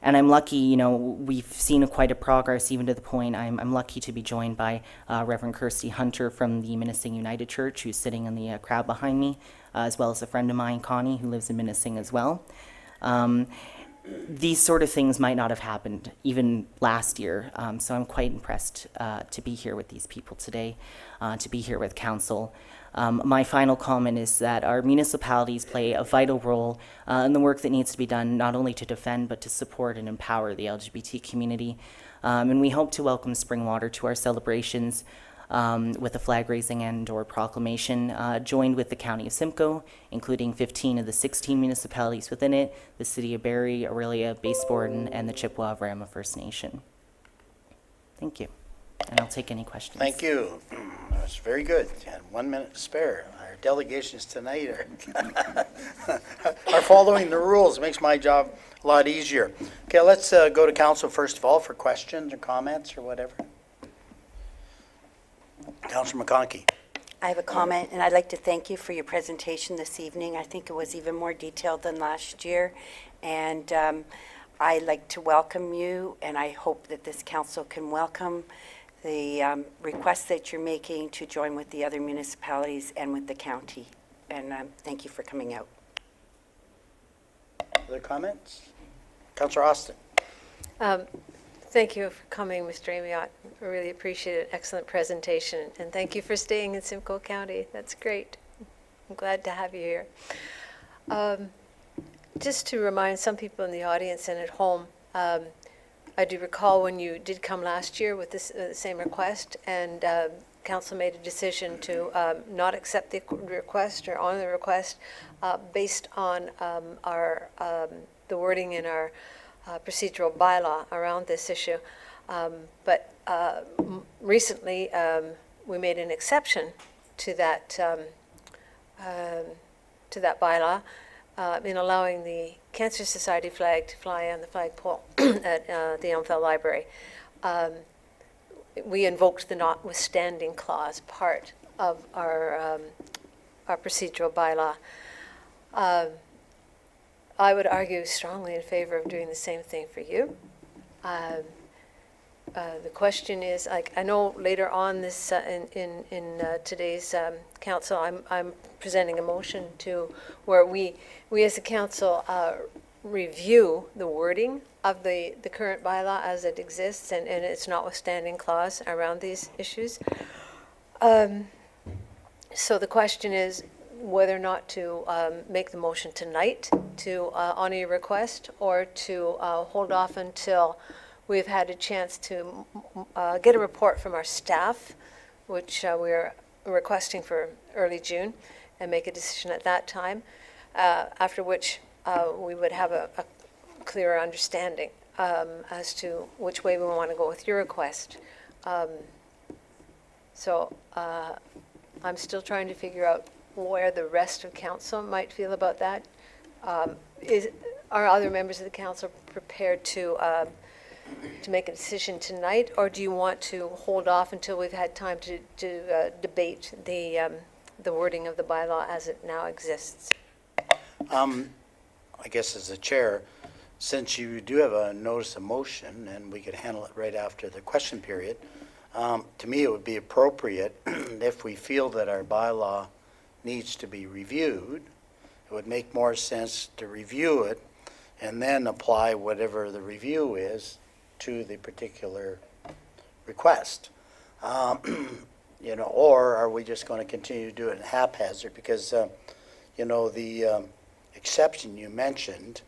And I'm lucky, you know, we've seen quite a progress, even to the point I'm lucky to be joined by Reverend Kirsty Hunter from the Minising United Church, who's sitting in the crowd behind me, as well as a friend of mine, Connie, who lives in Minising as well. These sort of things might not have happened even last year, so I'm quite impressed to be here with these people today, to be here with council. My final comment is that our municipalities play a vital role in the work that needs to be done, not only to defend, but to support and empower the LGBT community. And we hope to welcome Springwater to our celebrations with a flag raising and/or proclamation, joined with the County of Simcoe, including 15 of the 16 municipalities within it, the City of Barrie, Aurelia, Baysborden, and the Chippewa-Vrama First Nation. Thank you. And I'll take any questions. Thank you. That's very good. You had 1 minute to spare. Our delegations tonight are following the rules. It makes my job a lot easier. Okay, let's go to council first of all for questions or comments or whatever. Councilor McConkey. I have a comment, and I'd like to thank you for your presentation this evening. I think it was even more detailed than last year, and I'd like to welcome you, and I hope that this council can welcome the requests that you're making to join with the other municipalities and with the county. And thank you for coming out. Other comments? Councilor Austin. Thank you for coming, Mr. Amiot. I really appreciate it. Excellent presentation. And thank you for staying in Simcoe County. That's great. I'm glad to have you here. Just to remind some people in the audience and at home, I do recall when you did come last year with this same request, and council made a decision to not accept the request or honor the request based on the wording in our procedural bylaw around this issue. But recently, we made an exception to that bylaw in allowing the Cancer Society flag to fly on the flagpole at the Elmfeld Library. We invoked the notwithstanding clause part of our procedural bylaw. I would argue strongly in favor of doing the same thing for you. The question is, like, I know later on this in today's council, I'm presenting a motion to where we as a council review the wording of the current bylaw as it exists and its notwithstanding clause around these issues. So the question is whether or not to make the motion tonight to honor your request, or to hold off until we've had a chance to get a report from our staff, which we're requesting for early June, and make a decision at that time, after which we would have a clearer understanding as to which way we want to go with your request. So I'm still trying to figure out where the rest of council might feel about that. Are other members of the council prepared to make a decision tonight, or do you want to hold off until we've had time to debate the wording of the bylaw as it now exists? I guess as the chair, since you do have a notice of motion and we could handle it right after the question period, to me it would be appropriate if we feel that our bylaw needs to be reviewed. It would make more sense to review it and then apply whatever the review is to the particular request. You know, or are we just going to continue to do it haphazard? Because, you know, the exception you mentioned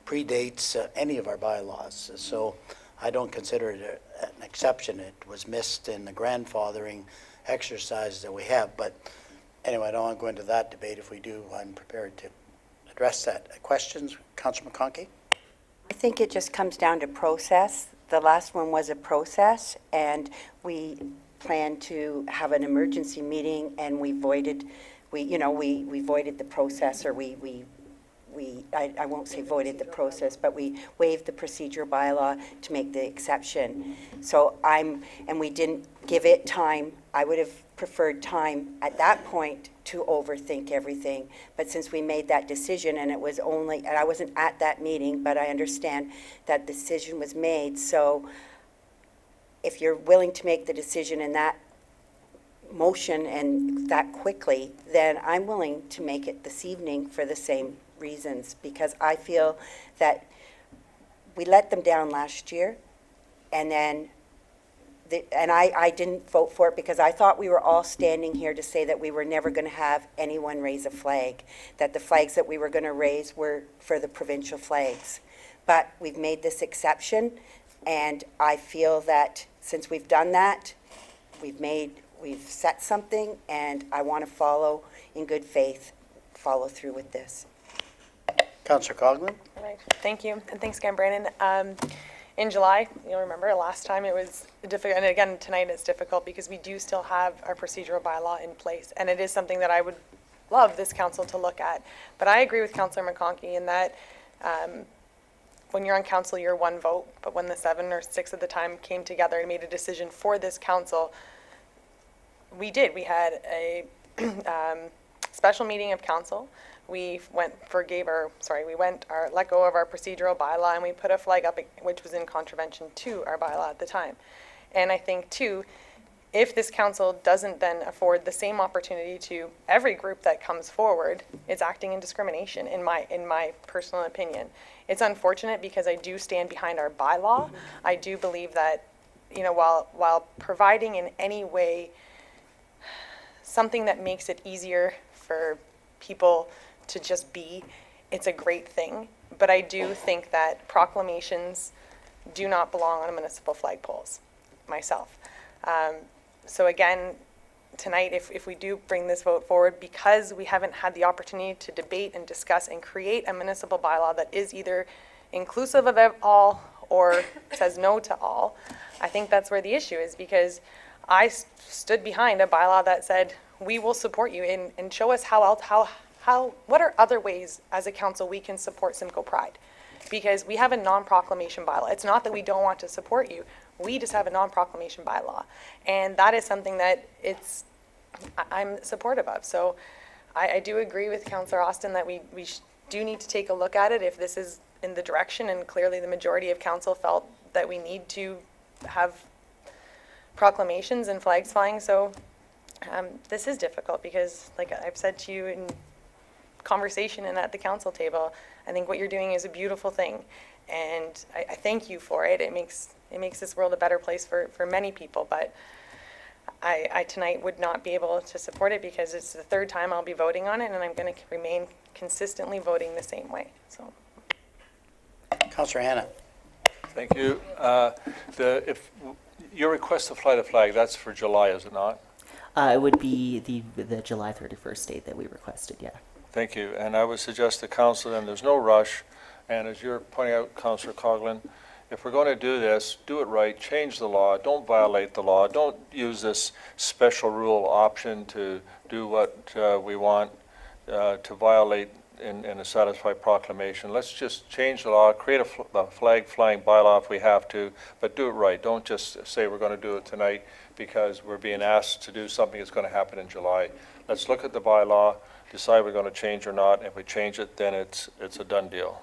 predates any of our bylaws. So I don't consider it an exception. It was missed in the grandfathering exercise that we have. But anyway, I don't want to go into that debate. If we do, I'm prepared to address that. Questions? Councillor McConkey? I think it just comes down to process. The last one was a process, and we planned to have an emergency meeting, and we voided the process, or I won't say voided the process, but we waived the procedural bylaw to make the exception. So and we didn't give it time. I would have preferred time at that point to overthink everything. But since we made that decision, and I wasn't at that meeting, but I understand that decision was made. So if you're willing to make the decision in that motion and that quickly, then I'm willing to make it this evening for the same reasons, because I feel that we let them down last year, and then I didn't vote for it because I thought we were all standing here to say that we were never going to have anyone raise a flag, that the flags that we were going to raise were for the provincial flags. But we've made this exception, and I feel that since we've done that, we've set something, and I want to follow in good faith, follow through with this. Councillor Coghlan? All right, thank you, and thanks again, Brandon. In July, you'll remember, last time it was difficult, and again, tonight it's difficult because we do still have our procedural bylaw in place, and it is something that I would love this council to look at. But I agree with Councillor McConkey in that when you're on council, you're one vote, but when the 7 or 6 at the time came together and made a decision for this council, we did. We had a special meeting of council. We let go of our procedural bylaw, and we put a flag up, which was in contravention to our bylaw at the time. And I think, too, if this council doesn't then afford the same opportunity to every group that comes forward, it's acting in discrimination, in my personal opinion. It's unfortunate because I do stand behind our bylaw. I do believe that, you know, while providing in any way something that makes it easier for people to just be, it's a great thing. But I do think that proclamations do not belong on municipal flagpoles, myself. So again, tonight, if we do bring this vote forward, because we haven't had the opportunity to debate and discuss and create a municipal bylaw that is either inclusive of all or says no to all, I think that's where the issue is, because I stood behind a bylaw that said, we will support you and show us what are other ways as a council we can support Simcoe Pride? Because we have a non-proclamation bylaw. It's not that we don't want to support you. We just have a non-proclamation bylaw. And that is something that I'm supportive of. So I do agree with Councillor Austin that we do need to take a look at it if this is in the direction, and clearly the majority of council felt that we need to have proclamations and flags flying. So this is difficult because, like I've said to you in conversation and at the council table, I think what you're doing is a beautiful thing, and I thank you for it. It makes this world a better place for many people, but I tonight would not be able to support it because it's the 3rd time I'll be voting on it, and I'm going to remain consistently voting the same way. So, Councillor Hanna? Thank you. If your request to fly the flag, that's for July, is it not? It would be the July 31st date that we requested, yeah. Thank you. And I would suggest to council, and there's no rush, and as you're pointing out, Councillor Coghlan, if we're going to do this, do it right, change the law, don't violate the law, don't use this special rule option to do what we want to violate in a satisfied proclamation. Let's just change the law, create a flag flying bylaw if we have to, but do it right. Don't just say we're going to do it tonight because we're being asked to do something that's going to happen in July. Let's look at the bylaw, decide we're going to change or not. If we change it, then it's a done deal.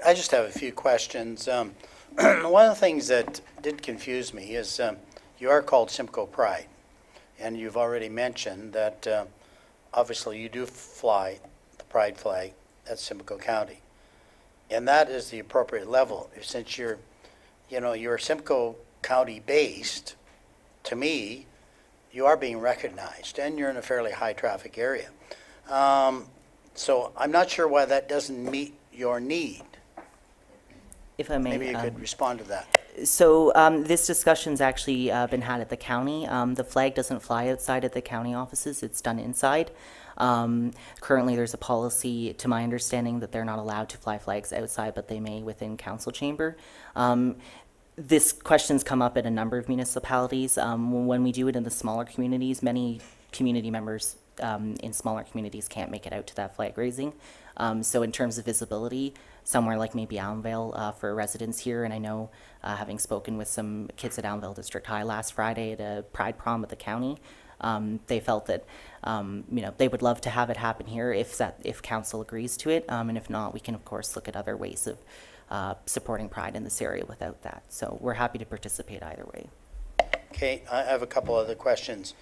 I just have a few questions. One of the things that did confuse me is you are called Simcoe Pride, and you've already mentioned that obviously you do fly the pride flag at Simcoe County. And that is the appropriate level. Since you're Simcoe County based, to me, you are being recognized and you're in a fairly high traffic area. So I'm not sure why that doesn't meet your need. If I may. Maybe you could respond to that. So this discussion's actually been had at the county. The flag doesn't fly outside at the county offices, it's done inside. Currently, there's a policy, to my understanding, that they're not allowed to fly flags outside, but they may within council chamber. This question's come up at a number of municipalities. When we do it in the smaller communities, many community members in smaller communities can't make it out to that flag raising. So in terms of visibility, somewhere like maybe Allenvale for residents here, and I know having spoken with some kids at Allenvale District High last Friday at a Pride Prom at the county, they felt that they would love to have it happen here if council agrees to it, and if not, we can of course look at other ways of supporting Pride in this area without that. So we're happy to participate either way. Okay, I have a couple other questions.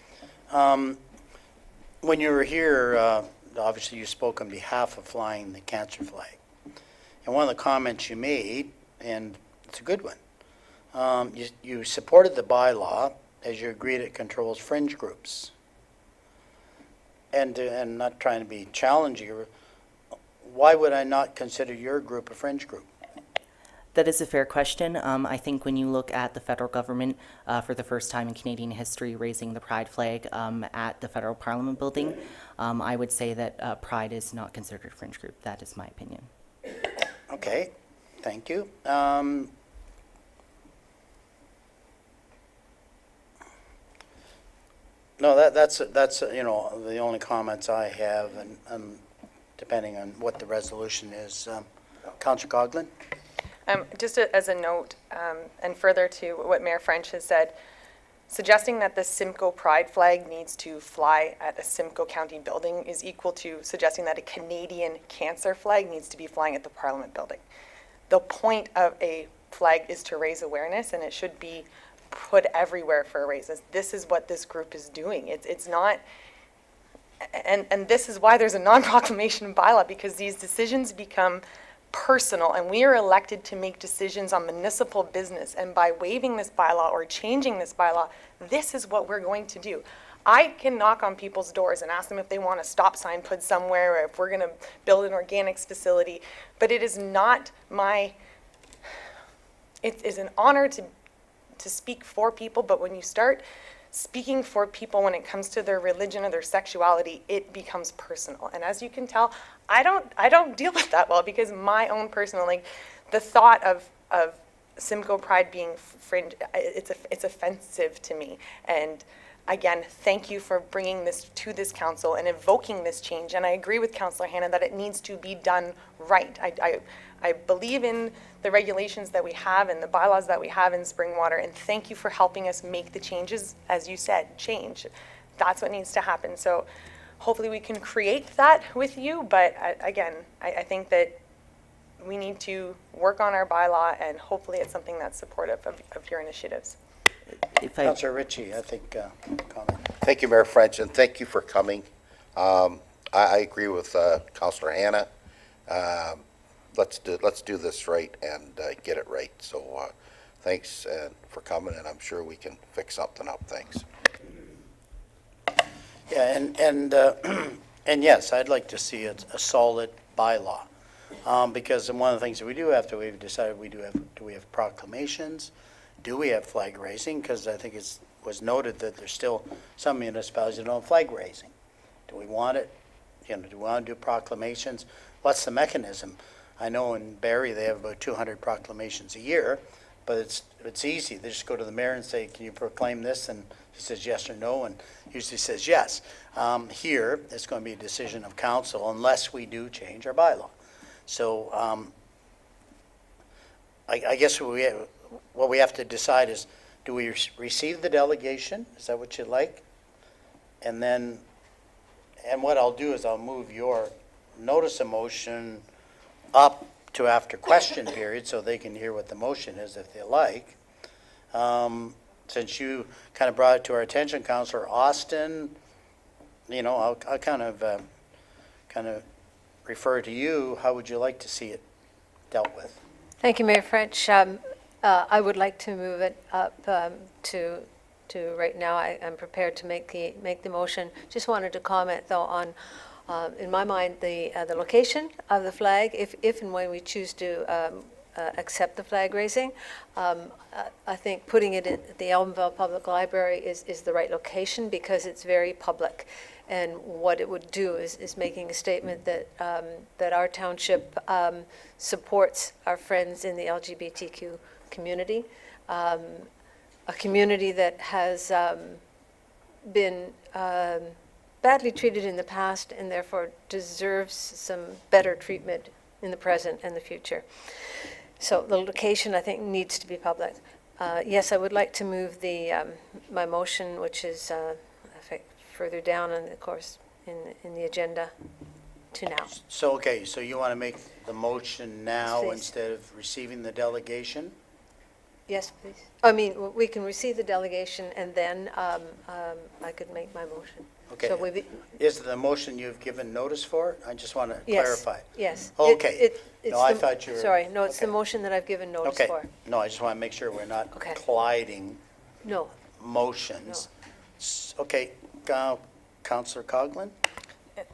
When you were here, obviously you spoke on behalf of flying the cancer flag. And one of the comments you made, and it's a good one, you supported the bylaw as you agreed it controls fringe groups. And not trying to be challenging, why would I not consider your group a fringe group? That is a fair question. I think when you look at the federal government, for the first time in Canadian history, raising the Pride flag at the federal Parliament building, I would say that Pride is not considered a fringe group. That is my opinion. Okay, thank you. No, that's the only comments I have, and depending on what the resolution is. Councillor Coghlan? Just as a note, and further to what Mayor French has said, suggesting that the Simcoe Pride flag needs to fly at a Simcoe County building is equal to suggesting that a Canadian cancer flag needs to be flying at the Parliament building. The point of a flag is to raise awareness, and it should be put everywhere for a raise. This is what this group is doing. It's not, and this is why there's a non-proclamation bylaw, because these decisions become personal, and we are elected to make decisions on municipal business, and by waiving this bylaw or changing this bylaw, this is what we're going to do. I can knock on people's doors and ask them if they want a stop sign put somewhere, or if we're going to build an organics facility, but it is not it is an honor to speak for people, but when you start speaking for people when it comes to their religion or their sexuality, it becomes personal. And as you can tell, I don't deal with that well, because my own personal, the thought of Simcoe Pride being fringe, it's offensive to me. And again, thank you for bringing this to this council and evoking this change. And I agree with Councillor Hanna that it needs to be done right. I believe in the regulations that we have and the bylaws that we have in Springwater, and thank you for helping us make the changes, as you said, change. That's what needs to happen. So hopefully we can create that with you, but again, I think that we need to work on our bylaw, and hopefully it's something that's supportive of your initiatives. Councillor Ritchie, I think, comment. Thank you, Mayor French, and thank you for coming. I agree with Councillor Hanna. Let's do this right and get it right. So thanks for coming, and I'm sure we can fix something up. Thanks. Yeah, and yes, I'd like to see a solid bylaw, because one of the things that we've decided do we have proclamations? Do we have flag raising? Because I think it was noted that there's still some municipalities that don't have flag raising. Do we want it? Do we want to do proclamations? What's the mechanism? I know in Barrie they have about 200 proclamations a year, but it's easy. They just go to the mayor and say, "Can you proclaim this?" And he says yes or no, and usually says yes. Here, it's going to be a decision of council unless we do change our bylaw. So I guess what we have to decide is, do we receive the delegation? Is that what you'd like? And what I'll do is I'll move your notice of motion up to after question period so they can hear what the motion is if they like. Since you kind of brought it to our attention, Councillor Austin, I'll kind of refer to you. How would you like to see it dealt with? Thank you, Mayor French. I would like to move it up to right now. I'm prepared to make the motion. Just wanted to comment, though, on, in my mind, the location of the flag, if and when we choose to accept the flag raising. I think putting it at the Elbenville Public Library is the right location because it's very public. And what it would do is making a statement that, that our township supports our friends in the LGBTQ community, a community that has been badly treated in the past and therefore deserves some better treatment in the present and the future. So the location, I think, needs to be public. Yes, I would like to move my motion, which is further down, and of course, in the agenda, to now. So, okay, so you want to make the motion now Please. instead of receiving the delegation? Yes, please. I mean, we can receive the delegation, and then I could make my motion. Okay. So we, Is the motion you've given notice for? I just want to yes. clarify. Yes. Okay. It's No, I the- thought you were. Sorry, no, it's the okay. motion that I've given notice Okay. for. No, I just want to make sure we're not Okay. colliding No. motions. Okay, Councillor Coghlan?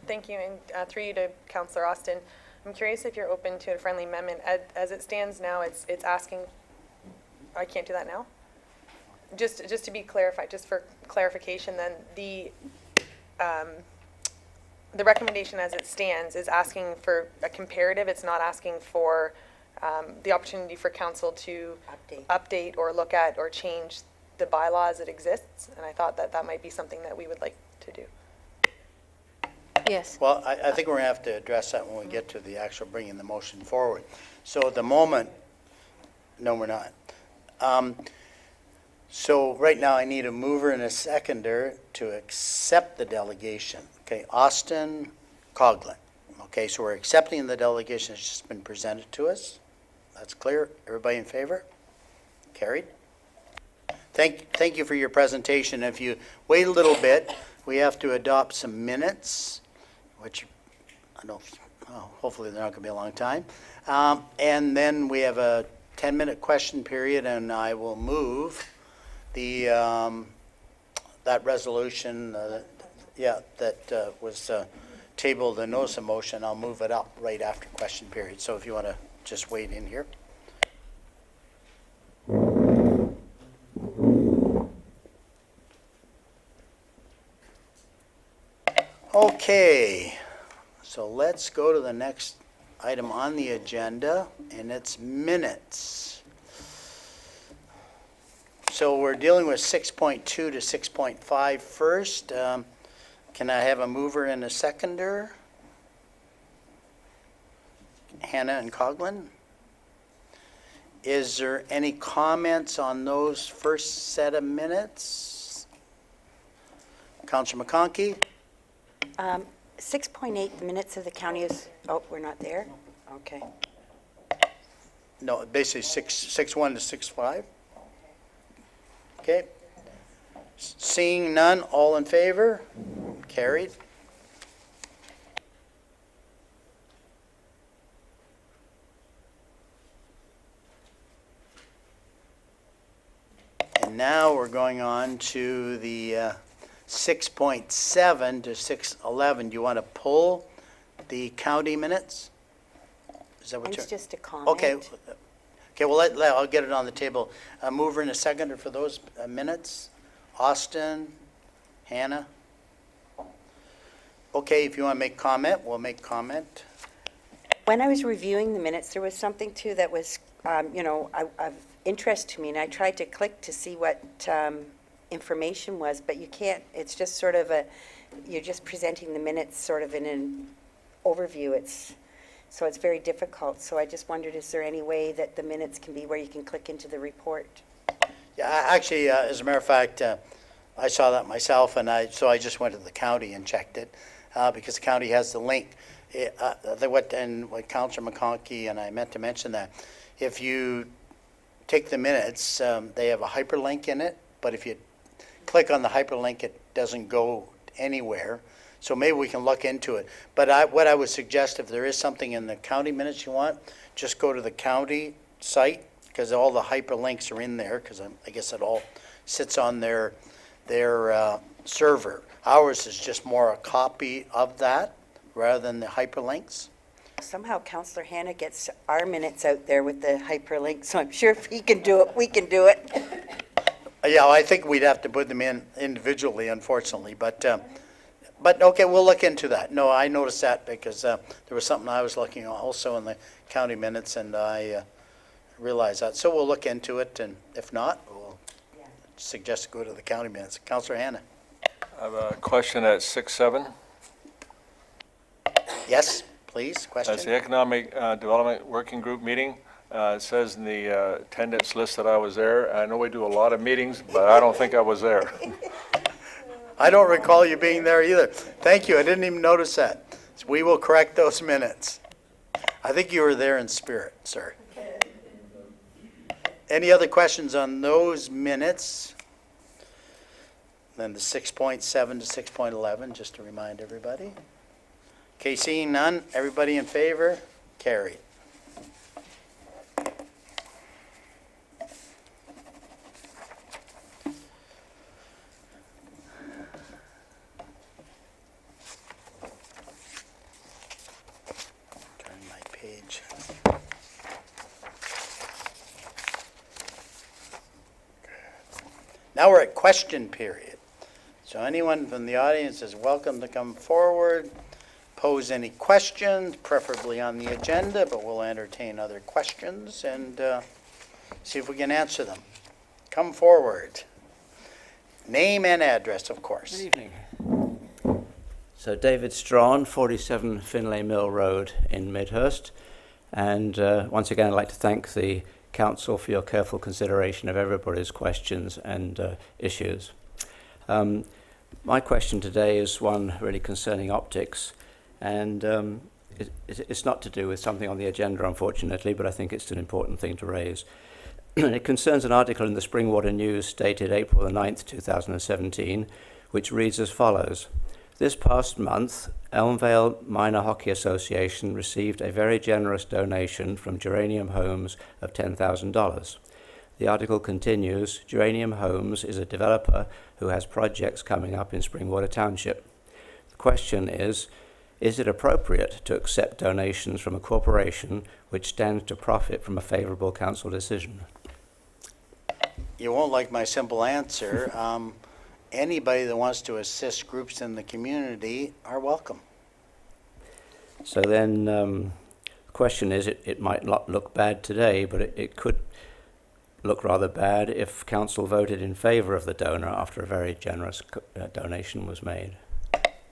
Thank you, and through you to Councillor Austin. I'm curious if you're open to a friendly amendment. As it stands now, it's asking, I can't do that now? Just to be clarified, just for clarification, then, the recommendation as it stands is asking for a comparative. It's not asking for the opportunity for council to update or look at or change the bylaw as it exists. And I thought that might be something that we would like to do. Yes. Well, I think we're going to have to address that when we get to the actual bringing the motion forward. So at the moment, no, we're not. So right now, I need a mover and a seconder to accept the delegation. Okay, Austin Coghlan. Okay, so we're accepting the delegation that's just been presented to us. That's clear. Everybody in favor? Carried. Thank you for your presentation. If you wait a little bit, we have to adopt some minutes, which I don't, oh, hopefully they're not going to be a long time. And then we have a 10-minute question period, and I will move the, that resolution, that was tabled, the notice of motion. I'll move it up right after question period. So if you want to just wait in here. Okay, so let's go to the next item on the agenda, and it's minutes. So we're dealing with 6.2 to 6.5 first. Can I have a mover and a seconder? Hannah and Coghlan? Is there any comments on those first set of minutes? Councillor McConkey? 6.8, the minutes of the county is, oh, we're not there? Okay. No, basically 6.1 to 6.5. Okay. Seeing none, all in favor? Carried. And now we're going on to the 6.7 to 6.11. Do you want to pull the county minutes? Is that what you're? It's just a comment. Okay. Okay, well, I'll get it on the table. A mover and a seconder for those minutes. Austin, Hannah. Okay, if you want to make comment, we'll make comment. When I was reviewing the minutes, there was something too that was, of interest to me, and I tried to click to see what information was, but you can't. It's just sort of you're just presenting the minutes sort of in an overview. So it's very difficult. So I just wondered, is there any way that the minutes can be where you can click into the report? Yeah, actually, as a matter of fact, I saw that myself, and so I just went to the county and checked it, because the county has the link. What Councillor McConkey, and I meant to mention that, if you take the minutes, they have a hyperlink in it, but if you click on the hyperlink, it doesn't go anywhere. So maybe we can look into it. But what I would suggest, if there is something in the county minutes you want, just go to the county site, because all the hyperlinks are in there, because I guess it all sits on their server. Ours is just more a copy of that, rather than the hyperlinks. Somehow Counselor Hannah gets our minutes out there with the hyperlink, so I'm sure if he can do it, we can do it. Yeah, I think we'd have to put them in individually, unfortunately, but okay, we'll look into that. No, I noticed that because there was something I was looking at also in the county minutes, and I realized that. So we'll look into it, and if not, we'll suggest go to the county minutes. Councillor Hannah? I have a question at 6-7. Yes, please, That's the question? Economic Development Working Group meeting. It says in the attendance list that I was there. I know we do a lot of meetings, but I don't think I was there. I don't recall you being there either. Thank you, I didn't even notice that. We will correct those minutes. I think you were there in spirit, sir. Any other questions on those minutes? Then the 6.7 to 6.11, just to remind everybody. Okay, seeing none, everybody in favor? Carried. Turn my page. Now we're at question period. So anyone from the audience is welcome to come forward, pose any questions, preferably on the agenda, but we'll entertain other questions and see if we can answer them. Come forward. Name and address, of course. Good evening. So David Strawn, 47 Finlay Mill Road in Midhurst. And once again, I'd like to thank the Council for your careful consideration of everybody's questions and issues. My question today is one really concerning optics. And it's not to do with something on the agenda, unfortunately, but I think it's an important thing to raise. It concerns an article in the Springwater News dated April the 9th, 2017, which reads as follows. This past month, Elmvale Minor Hockey Association received a very generous donation from Geranium Homes of $10,000. The article continues, Geranium Homes is a developer who has projects coming up in Springwater Township. The question is it appropriate to accept donations from a corporation which stands to profit from a favorable council decision? You won't like my simple answer. Anybody that wants to assist groups in the community are welcome. So then the question is, it might not look bad today, but it could look rather bad if council voted in favour of the donor after a very generous donation was made.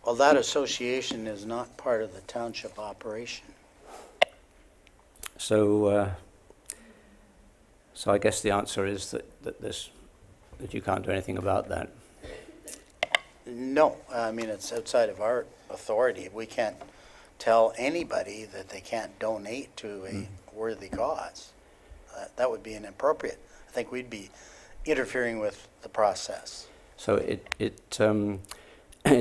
Well, that association is not part of the township operation. So I guess the answer is that you can't do anything about that. No, I mean, it's outside of our authority. We can't tell anybody that they can't donate to a worthy cause. That would be inappropriate. I think we'd be interfering with the process. So it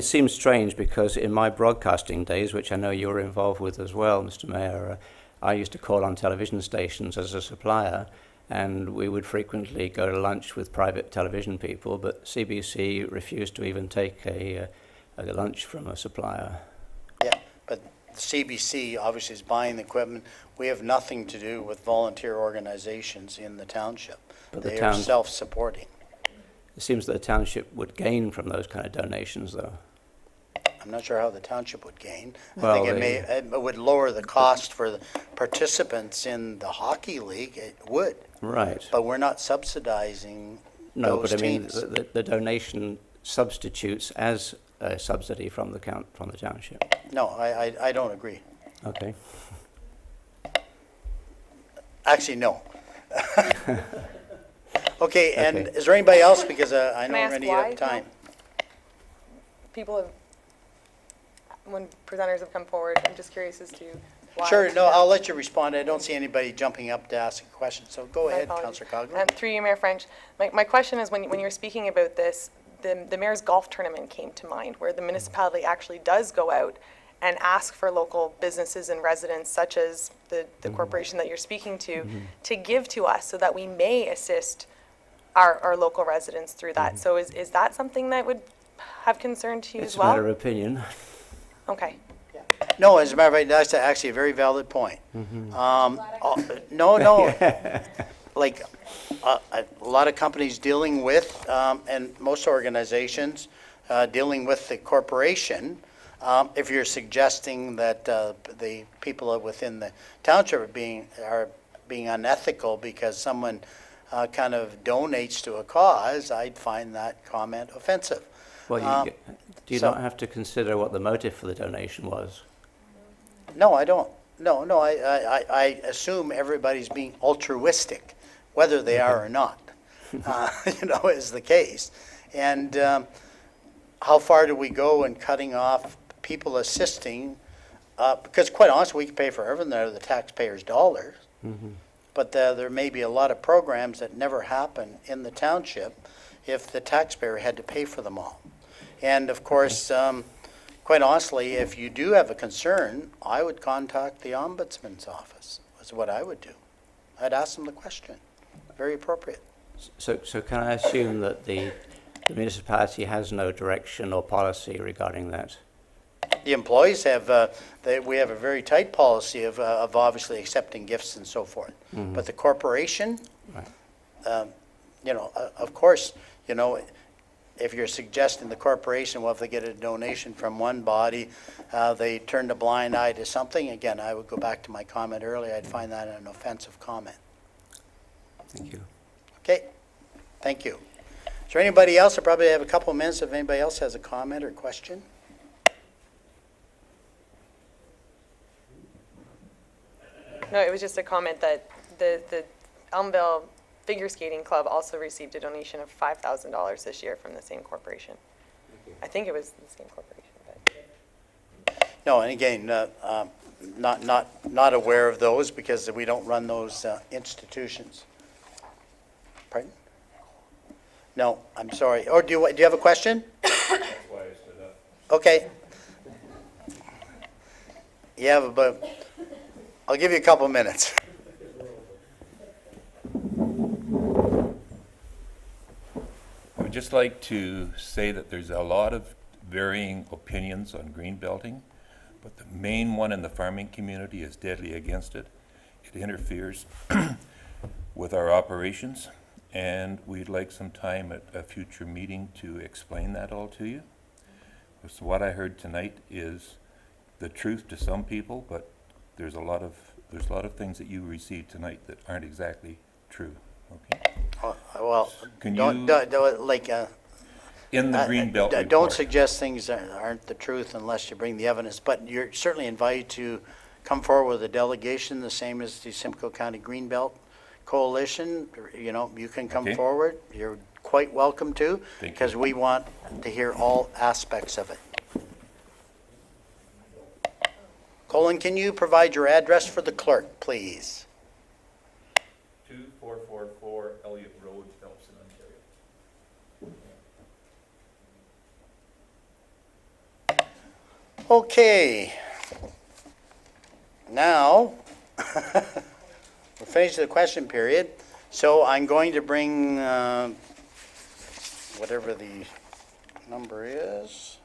seems strange because in my broadcasting days, which I know you were involved with as well, Mr. Mayor, I used to call on television stations as a supplier, and we would frequently go to lunch with private television people, but CBC refused to even take a lunch from a supplier. Yeah, but the CBC obviously is buying the equipment. We have nothing to do with volunteer organizations in the township. But the They are town- self-supporting. It seems that the township would gain from those kind of donations, though. I'm not sure how the township would gain. I Well, think it would lower the cost for the participants in the hockey league. It would, Right. but we're not subsidizing No, those but I mean, teams. the donation substitutes as a subsidy from the township. No, I don't agree. Okay. Actually, no. Okay, and Okay. is there anybody else? Because I know I we're ask going to why, eat up time. People have, when presenters have come forward, I'm just curious as to why. Sure, no, I'll let you respond. I don't see anybody jumping up to ask a question, so go My ahead, apologies. Councillor Coghlan. Through you, Mayor French, my question is, when you were speaking about this, the mayor's golf tournament came to mind, where the municipality actually does go out and ask for local businesses and residents, such as the corporation that you're speaking to give to us so that we may assist our local residents through that. So is that something that would have concern to you It's as a matter well? of opinion. Okay. No, as a matter of fact, that's actually a very valid point. No, like, a lot of companies dealing with, and most organizations, dealing with the corporation, if you're suggesting that the people within the township are being unethical because someone kind of donates to a cause, I'd find that comment offensive. Well, do you so- not have to consider what the motive for the donation was? No, I don't. No, I assume everybody's being altruistic, whether they are or not, is the case. And how far do we go in cutting off people assisting? Because quite honestly, we can pay for everything out of the taxpayers' dollars. But there may be a lot of programs that never happen in the township if the taxpayer had to pay for them all. And of course, quite honestly, if you do have a concern, I would contact the ombudsman's office, is what I would do. I'd ask them the question. Very appropriate. So can I assume that the municipality has no direction or policy regarding that? The employees have, we have a very tight policy of obviously accepting gifts and so forth. But the corporation, Right. of course, if you're suggesting the corporation, well, if they get a donation from one body, they turn a blind eye to something, again, I would go back to my comment earlier, I'd find that an offensive comment. Thank you. Okay, thank you. Is there anybody else? I probably have a couple of minutes if anybody else has a comment or question. No, it was just a comment that the Elmville Figure Skating Club also received a donation of $5,000 this year from the same corporation. I think it was the same corporation. But. No, and again, not aware of those because we don't run those institutions. Pardon? No, I'm sorry. Or do you have a question? Okay. Yeah, but I'll give you a couple minutes. I would just like to say that there's a lot of varying opinions on green belting, but the main one in the farming community is deadly against it. It interferes with our operations, and we'd like some time at a future meeting to explain that all to you. So what I heard tonight is the truth to some people, but there's a lot of things that you received tonight that aren't exactly true. Okay. Well, Can don't, you- don't like. In the green belt Don't report. suggest things that aren't the truth unless you bring the evidence, but you're certainly invited to come forward with a delegation, the same as the Simcoe County Greenbelt Coalition. You can come Okay. forward. You're quite welcome to, Thank you. because we want to hear all aspects of it. Colin, can you provide your address for the clerk, please? 2444 Elliott Road, Phelpson, Ontario. Okay. Now, we're finished the question period, so I'm going to bring whatever the number is.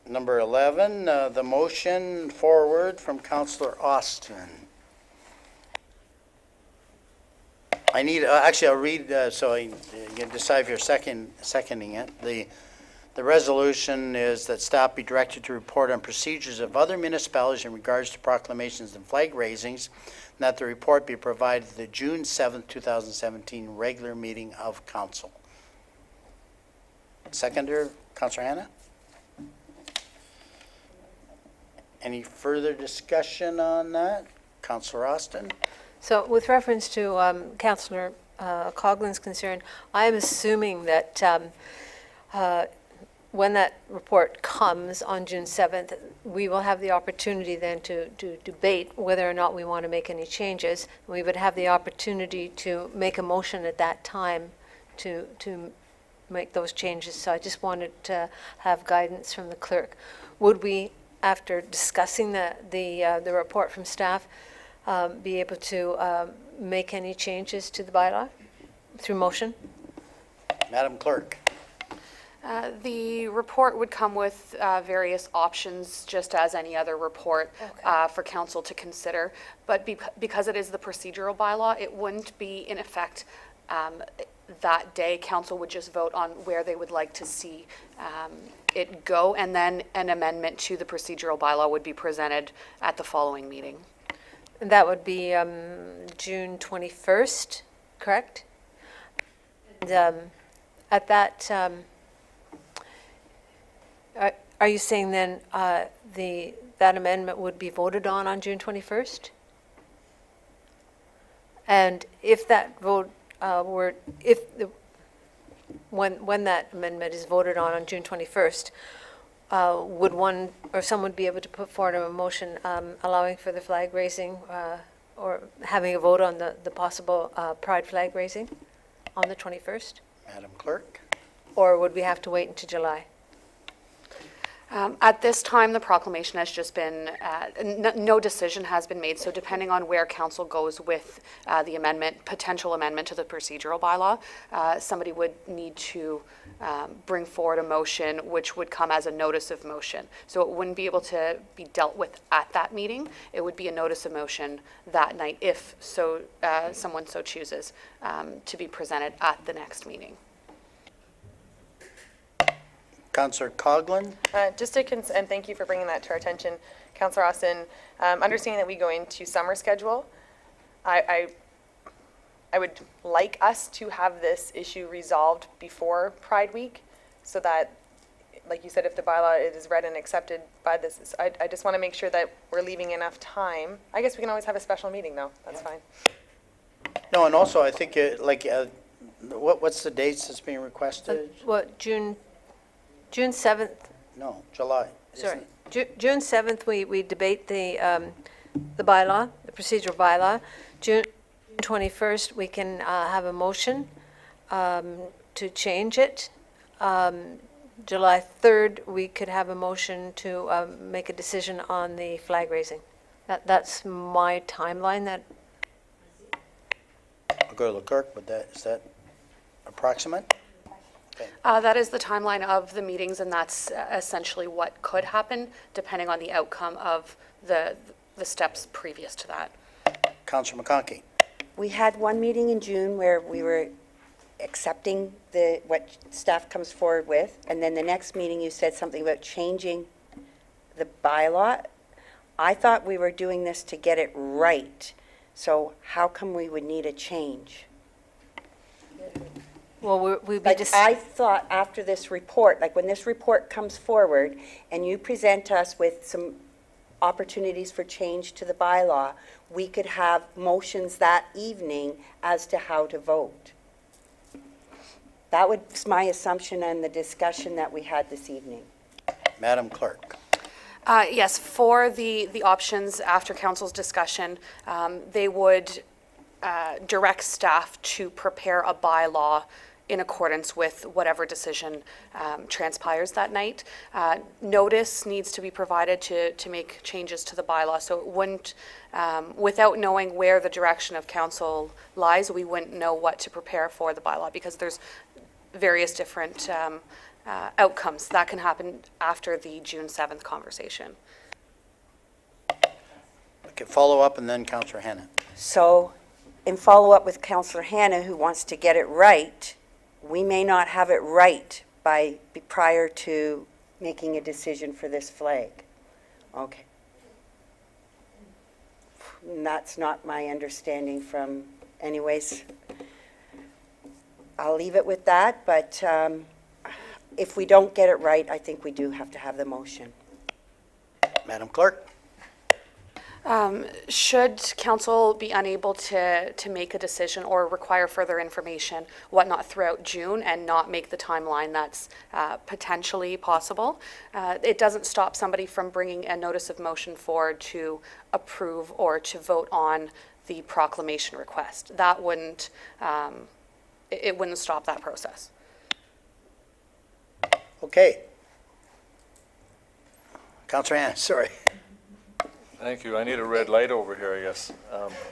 Number 11, the motion forward from Councillor Austin. I need, actually, I'll read, so you can decide if you're seconding it. The resolution is that staff be directed to report on procedures of other municipalities in regards to proclamations and flag raisings, and that the report be provided at the June 7th, 2017 regular meeting of council. Seconder, Councillor Hannah? Any further discussion on that? Councillor Austin? So with reference to Councillor Coughlin's concern, I am assuming that when that report comes on June 7th, we will have the opportunity then to debate whether or not we want to make any changes. We would have the opportunity to make a motion at that time to make those changes. So I just wanted to have guidance from the clerk. Would we, after discussing the report from staff, be able to make any changes to the bylaw through motion? Madam Clerk. The report would come with various options, just as any other report for council to consider. But because it is the procedural bylaw, it wouldn't be in effect that day. Council would just vote on where they would like to see it go, and then an amendment to the procedural bylaw would be presented at the following meeting. And that would be June 21st, correct? And at that, are you saying then that amendment would be voted on June 21st? And if that vote when that amendment is voted on June 21st, would one or someone be able to put forward a motion allowing for the flag raising or having a vote on the possible pride flag raising on the 21st? Madam Clerk. Or would we have to wait until July? At this time, the proclamation has just been, no decision has been made, so depending on where council goes with the potential amendment to the procedural bylaw, somebody would need to bring forward a motion which would come as a notice of motion. So it wouldn't be able to be dealt with at that meeting. It would be a notice of motion that night if someone so chooses to be presented at the next meeting. Councillor Coghlan. And thank you for bringing that to our attention, Councillor Austin. Understanding that we go into summer schedule, I would like us to have this issue resolved before Pride Week, so that, like you said, if the bylaw is read and accepted by this, I just want to make sure that we're leaving enough time. I guess we can always have a special meeting, though. That's fine. No, and also I think what's the dates that's being requested? What, June 7th? No, July. Sorry, June 7th, we debate the bylaw, the procedural bylaw. June 21st, we can have a motion to change it. July 3rd, we could have a motion to make a decision on the flag raising. That's my timeline. I'll go to the clerk, but is that approximate? That is the timeline of the meetings, and that's essentially what could happen, depending on the outcome of the steps previous to that. Councillor McConkey. We had one meeting in June where we were accepting what staff comes forward with, and then the next meeting you said something about changing the bylaw. I thought we were doing this to get it right, so how come we would need a change? Well, we'd be Like, I thought after this report, like when this report comes forward and you present us with some opportunities for change to the bylaw, we could have motions that evening as to how to vote. That was my assumption and the discussion that we had this evening. Madam Clerk. Yes, for the options after council's discussion, they would direct staff to prepare a bylaw in accordance with whatever decision transpires that night. Notice needs to be provided to make changes to the bylaw, so it wouldn't, without knowing where the direction of council lies, we wouldn't know what to prepare for the bylaw, because there's various different outcomes that can happen after the June 7th conversation. Okay, follow up, and then Councillor Hanna. So in follow-up with Councillor Hanna, who wants to get it right, we may not have it right prior to making a decision for this flag. Okay. And that's not my understanding from, anyways. I'll leave it with that, but if we don't get it right, I think we do have to have the motion. Madam Clerk. Should council be unable to make a decision or require further information, whatnot, throughout June and not make the timeline that's potentially possible, it doesn't stop somebody from bringing a notice of motion forward to approve or to vote on the proclamation request. That wouldn't it wouldn't stop that process. Okay. Councillor Hannah, sorry. Thank you. I need a red light over here, I guess.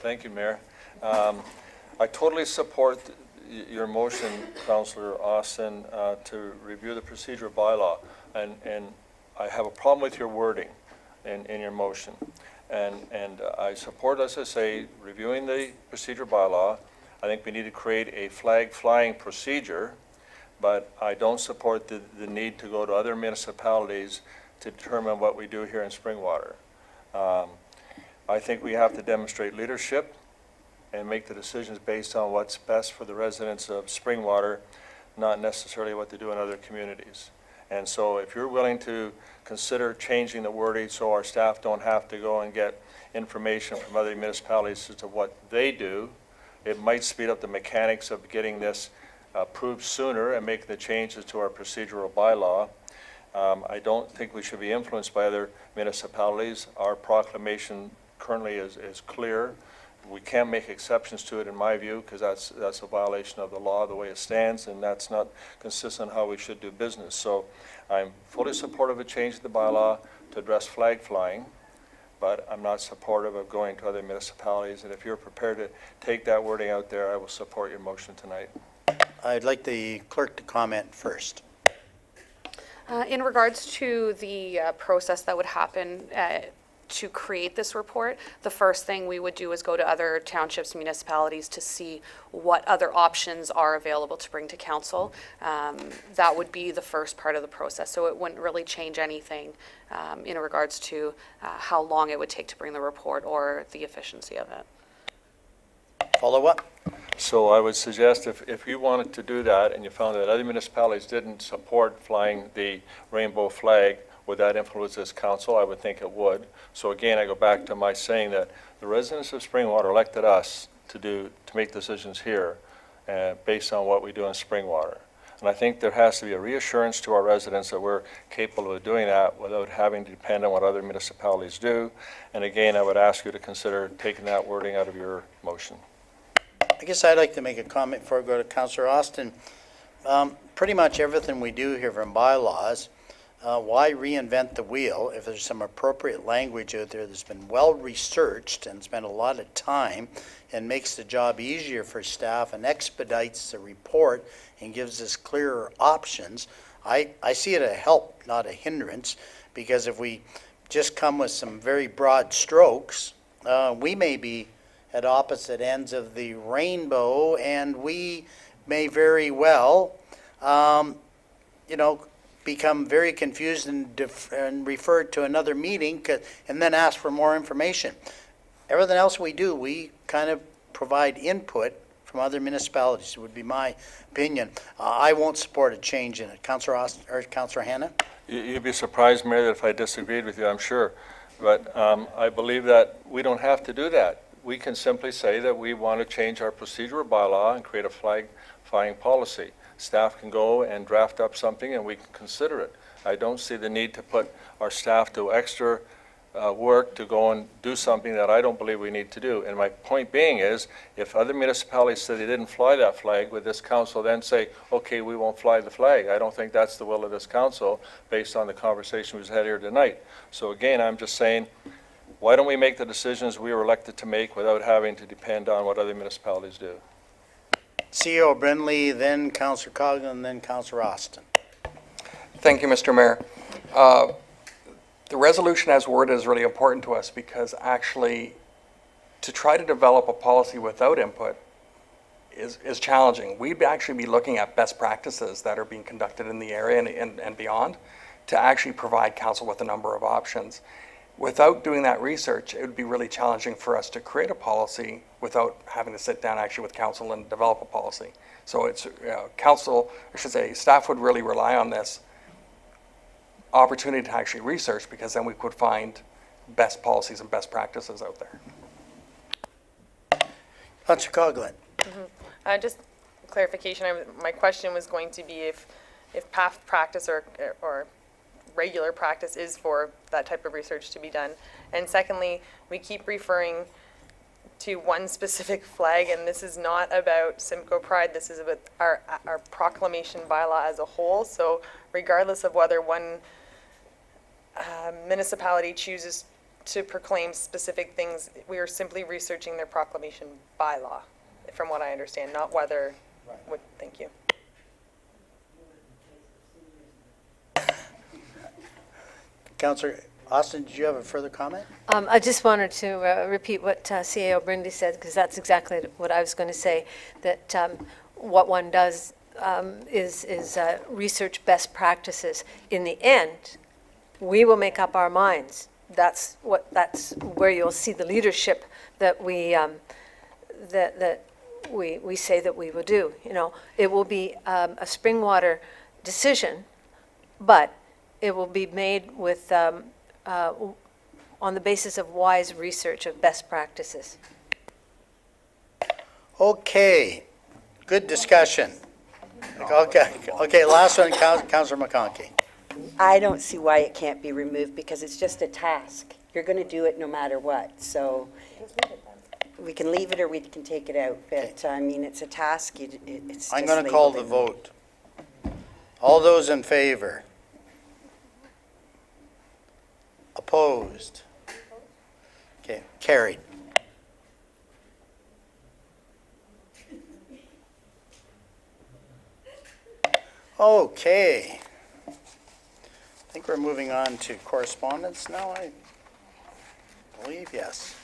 Thank you, Mayor. I totally support your motion, Councillor Austin, to review the procedure bylaw. And I have a problem with your wording in your motion. And I support, as I say, reviewing the procedure bylaw. I think we need to create a flag flying procedure, but I don't support the need to go to other municipalities to determine what we do here in Springwater. I think we have to demonstrate leadership and make the decisions based on what's best for the residents of Springwater, not necessarily what they do in other communities. And so if you're willing to consider changing the wording so our staff don't have to go and get information from other municipalities as to what they do, it might speed up the mechanics of getting this approved sooner and making the changes to our procedural bylaw. I don't think we should be influenced by other municipalities. Our proclamation currently is clear. We can't make exceptions to it, in my view, because that's a violation of the law the way it stands, and that's not consistent how we should do business. So I'm fully supportive of changing the bylaw to address flag flying, but I'm not supportive of going to other municipalities. And if you're prepared to take that wording out there, I will support your motion tonight. I'd like the clerk to comment first. In regards to the process that would happen to create this report, the first thing we would do is go to other townships, municipalities to see what other options are available to bring to council. That would be the first part of the process. So it wouldn't really change anything in regards to how long it would take to bring the report or the efficiency of it. Follow up? So I would suggest if you wanted to do that and you found that other municipalities didn't support flying the rainbow flag, would that influence this council? I would think it would. So again, I go back to my saying that the residents of Springwater elected us to make decisions here based on what we do in Springwater. And I think there has to be a reassurance to our residents that we're capable of doing that without having to depend on what other municipalities do. And again, I would ask you to consider taking that wording out of your motion. I guess I'd like to make a comment before I go to Councillor Austin. Pretty much everything we do here from bylaws, why reinvent the wheel if there's some appropriate language out there that's been well researched and spent a lot of time and makes the job easier for staff and expedites the report and gives us clearer options. I see it as a help, not a hindrance, because if we just come with some very broad strokes, we may be at opposite ends of the rainbow, and we may very well, become very confused and referred to another meeting and then ask for more information. Everything else we do, we kind of provide input from other municipalities, would be my opinion. I won't support a change in it. Councillor Austin, or Councillor Hannah? You'd be surprised, Mayor, that if I disagreed with you, I'm sure. But I believe that we don't have to do that. We can simply say that we want to change our procedural bylaw and create a flag flying policy. Staff can go and draft up something and we can consider it. I don't see the need to put our staff to extra work to go and do something that I don't believe we need to do. And my point being is, if other municipalities say they didn't fly that flag, would this council then say, okay, we won't fly the flag? I don't think that's the will of this council based on the conversation we've had here tonight. So again, I'm just saying, why don't we make the decisions we were elected to make without having to depend on what other municipalities do? CEO Brindley, then Councillor Coghlan, then Councillor Austin. Thank you, Mr. Mayor. The resolution as worded is really important to us because actually to try to develop a policy without input is challenging. We'd actually be looking at best practices that are being conducted in the area and beyond to actually provide council with a number of options. Without doing that research, it would be really challenging for us to create a policy without having to sit down actually with council and develop a policy. So it's council, I should say, staff would really rely on this opportunity to actually research, because then we could find best policies and best practices out there. Councillor Coghlan. Just clarification, my question was going to be if past practice or regular practice is for that type of research to be done. And secondly, we keep referring to one specific flag, and this is not about Simcoe Pride, this is about our proclamation bylaw as a whole. So regardless of whether one municipality chooses to proclaim specific things, we are simply researching their proclamation bylaw, from what I understand, not whether, thank you. Councillor Austin, did you have a further comment? I just wanted to repeat what CAO Brindley said, because that's exactly what I was going to say, that what one does is research best practices. In the end, we will make up our minds. That's where you'll see the leadership that we say that we will do. You know, it will be a Springwater decision, but it will be made with on the basis of wise research of best practices. Okay, good discussion. Okay, last one, Councillor McConkey. I don't see why it can't be removed because it's just a task. You're going to do it no matter what. So we can leave it or we can take it out. But I mean, it's a task. It's I'm just going to call the labeled vote. All those in favor? Opposed? Okay, carried. Okay. I think we're moving on to correspondence now, I believe, yes.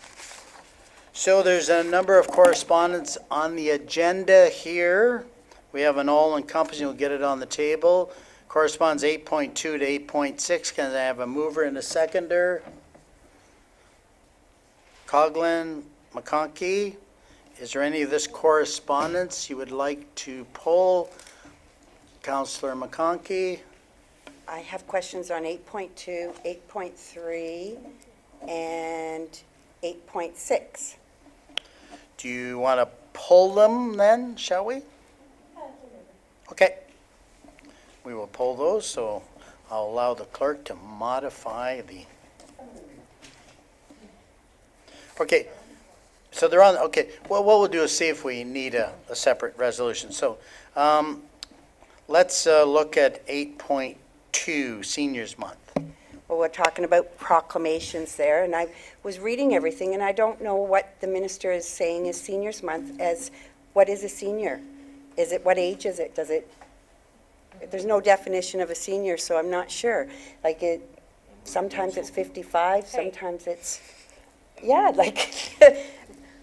So there's a number of correspondence on the agenda here. We have an all-encompassing, we'll get it on the table. Corresponds 8.2 to 8.6. Can I have a mover and a seconder? Coghlan, McConkey, is there any of this correspondence you would like to pull? Councillor McConkey? I have questions on 8.2, 8.3, and 8.6. Do you want to pull them then, shall we? Okay. We will pull those, so I'll allow the clerk to modify the... Okay, so they're on, okay, well, what we'll do is see if we need a separate resolution. So let's look at 8.2, Seniors Month. Well, we're talking about proclamations there, and I was reading everything, and I don't know what the minister is saying is Seniors Month as, what is a senior? Is it, what age is it? Does it, there's no definition of a senior, so I'm not sure. Like it, sometimes it's 55, sometimes it's, yeah, like,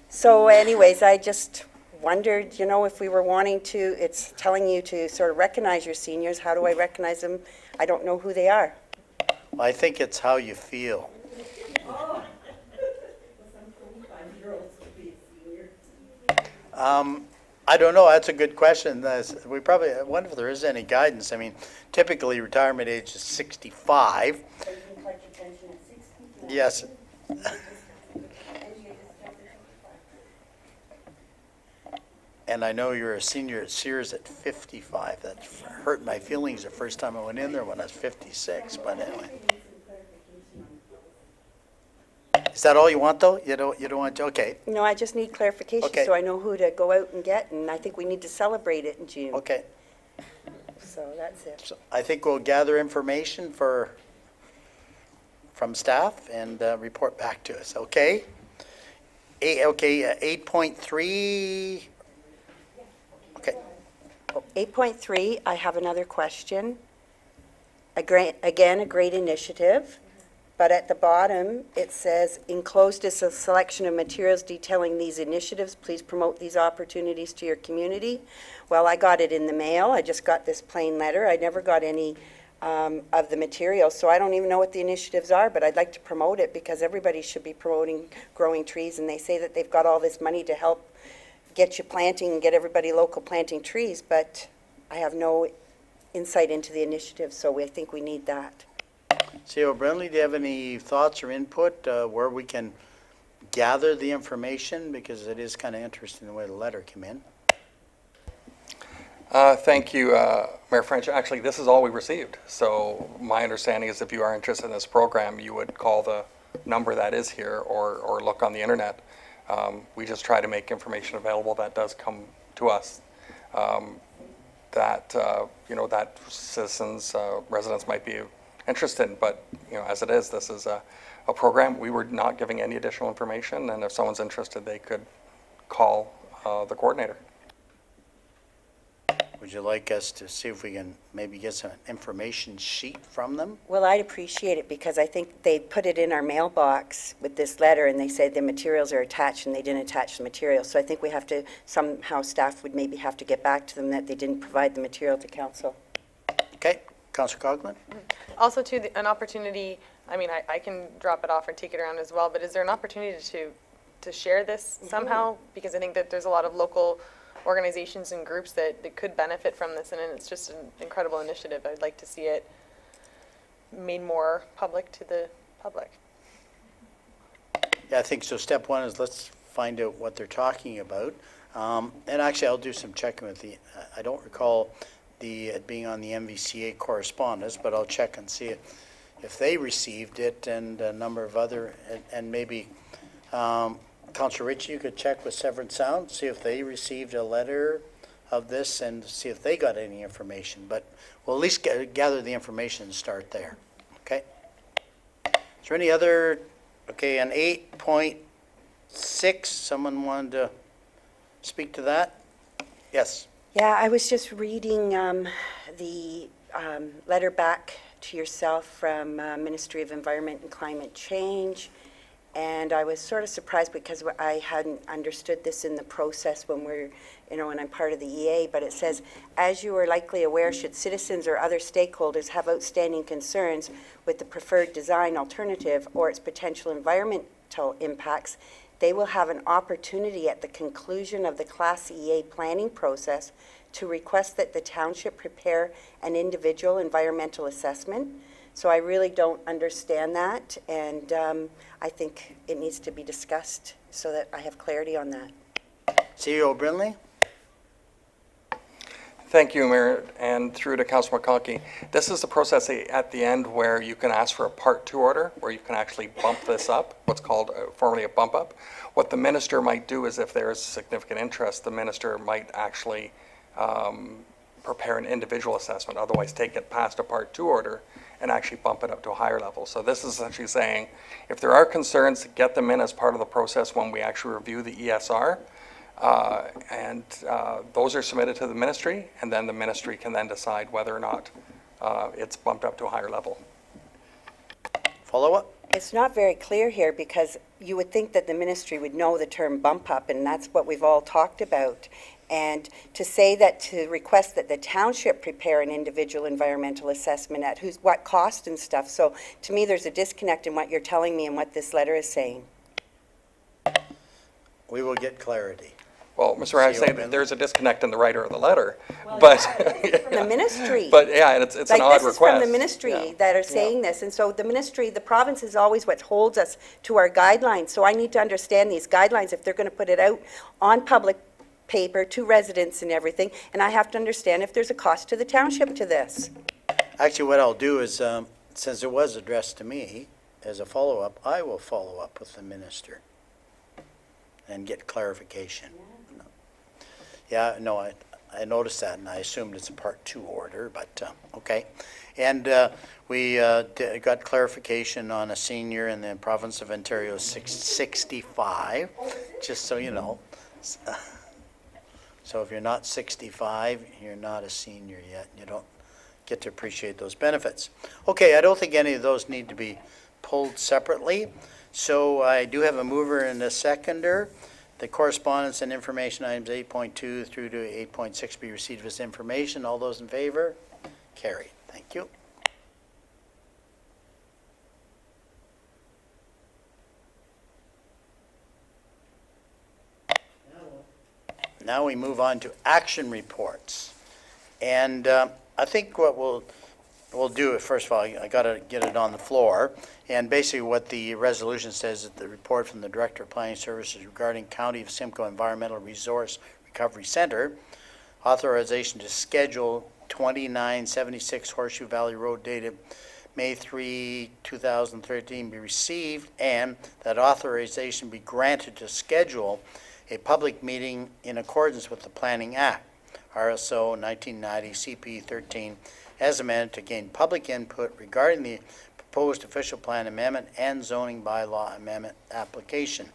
so anyways, I just wondered, you know, if we were wanting to, it's telling you to sort of recognize your seniors. How do I recognize them? I don't know who they are. Well, I think it's how you feel. I don't know, that's a good question. We probably, I wonder if there is any guidance. I mean, typically retirement age is 65. Yes. And I know you're a senior at Sears at 55. That hurt my feelings the first time I went in there when I was 56, but anyway. Is that all you want, though? You don't want to, okay, No, I just need clarification Okay. so I know who to go out and get, and I think we need to celebrate it in June. okay. So that's it. So I think we'll gather information from staff and report back to us, okay? 8.3, okay. 8.3, I have another question. Again, a great initiative, but at the bottom, it says, enclosed is a selection of materials detailing these initiatives. Please promote these opportunities to your community. Well, I got it in the mail. I just got this plain letter. I never got any of the materials, so I don't even know what the initiatives are, but I'd like to promote it because everybody should be promoting growing trees, and they say that they've got all this money to help get you planting and get everybody local planting trees, but I have no insight into the initiative, so I think we need that. CEO Brindley, do you have any thoughts or input where we can gather the information? Because it is kind of interesting the way the letter came in. Thank you, Mayor French. Actually, this is all we received. So my understanding is if you are interested in this program, you would call the number that is here or look on the internet. We just try to make information available that does come to us, that, that citizens, residents might be interested in. But, as it is, this is a program. We were not giving any additional information, and if someone's interested, they could call the coordinator. Would you like us to see if we can maybe get some information sheet from them? Well, I'd appreciate it because I think they put it in our mailbox with this letter and they said the materials are attached and they didn't attach the materials. So I think we have to, somehow staff would maybe have to get back to them that they didn't provide the material to council. Okay, Councillor Coghlan? Also, too, an opportunity, I mean, I can drop it off or take it around as well, but is there an opportunity to share this somehow? Because I think that there's a lot of local organizations and groups that could benefit from this, and it's just an incredible initiative. I'd like to see it made more public to the public. Yeah, I think so. Step one is let's find out what they're talking about. And actually, I'll do some checking with I don't recall it being on the MVCA correspondence, but I'll check and see if they received it and a number of other, and maybe Councillor Ritchie, you could check with Severance Sound, see if they received a letter of this and see if they got any information. But we'll at least gather the information and start there. Okay? Is there any other, okay, on 8.6, someone wanted to speak to that? Yes. Yeah, I was just reading the letter back to yourself from Ministry of Environment and Climate Change. And I was sort of surprised because I hadn't understood this in the process when when I'm part of the EA, but it says, as you are likely aware, should citizens or other stakeholders have outstanding concerns with the preferred design alternative or its potential environmental impacts, they will have an opportunity at the conclusion of the Class EA planning process to request that the township prepare an individual environmental assessment. So I really don't understand that, and I think it needs to be discussed so that I have clarity on that. CEO Brindley? Thank you, Mayor, and through to Councilor McConkey. This is the process at the end where you can ask for a Part 2 order, where you can actually bump this up, what's called formally a bump up. What the minister might do is if there is significant interest, the minister might actually prepare an individual assessment, otherwise take it past a Part 2 order and actually bump it up to a higher level. So this is essentially saying, if there are concerns, get them in as part of the process when we actually review the ESR. Those are submitted to the ministry, and then the ministry can then decide whether or not it's bumped up to a higher level. Follow up? It's not very clear here because you would think that the ministry would know the term bump up, and that's what we've all talked about. And to say that, to request that the township prepare an individual environmental assessment at what cost and stuff. So to me, there's a disconnect in what you're telling me and what this letter is saying. We will get clarity. Well, Mr. Mayor, I say that there's a disconnect in the writer of the letter, From but the ministry. but yeah, it's Like, an odd this is from request. the ministry that are saying this, and so the ministry, the province is always what holds us to our guidelines. So I need to understand these guidelines if they're going to put it out on public paper to residents and everything, and I have to understand if there's a cost to the township to this. Actually, what I'll do is, since it was addressed to me as a follow-up, I will follow up with the minister and get clarification. Yeah, no, I noticed that, and I assumed it's a Part 2 order, but, okay. And we got clarification on a senior in the province of Ontario, 65, just so you know. So if you're not 65, you're not a senior yet. You don't get to appreciate those benefits. Okay, I don't think any of those need to be pulled separately. So I do have a mover and a seconder. The correspondence and information items 8.2 through to 8.6 be received as information. All those in favor? Carried. Thank you. Now we move on to action reports. And I think what we'll do, first of all, I got to get it on the floor. And basically what the resolution says is the report from the Director of Planning Services regarding County of Simcoe Environmental Resource Recovery Center, authorization to schedule 2976 Horseshoe Valley Road dated May 3, 2013 be received, and that authorization be granted to schedule a public meeting in accordance with the Planning Act, RSO 1990 CP 13, as amended to gain public input regarding the proposed official plan amendment and zoning bylaw amendment application.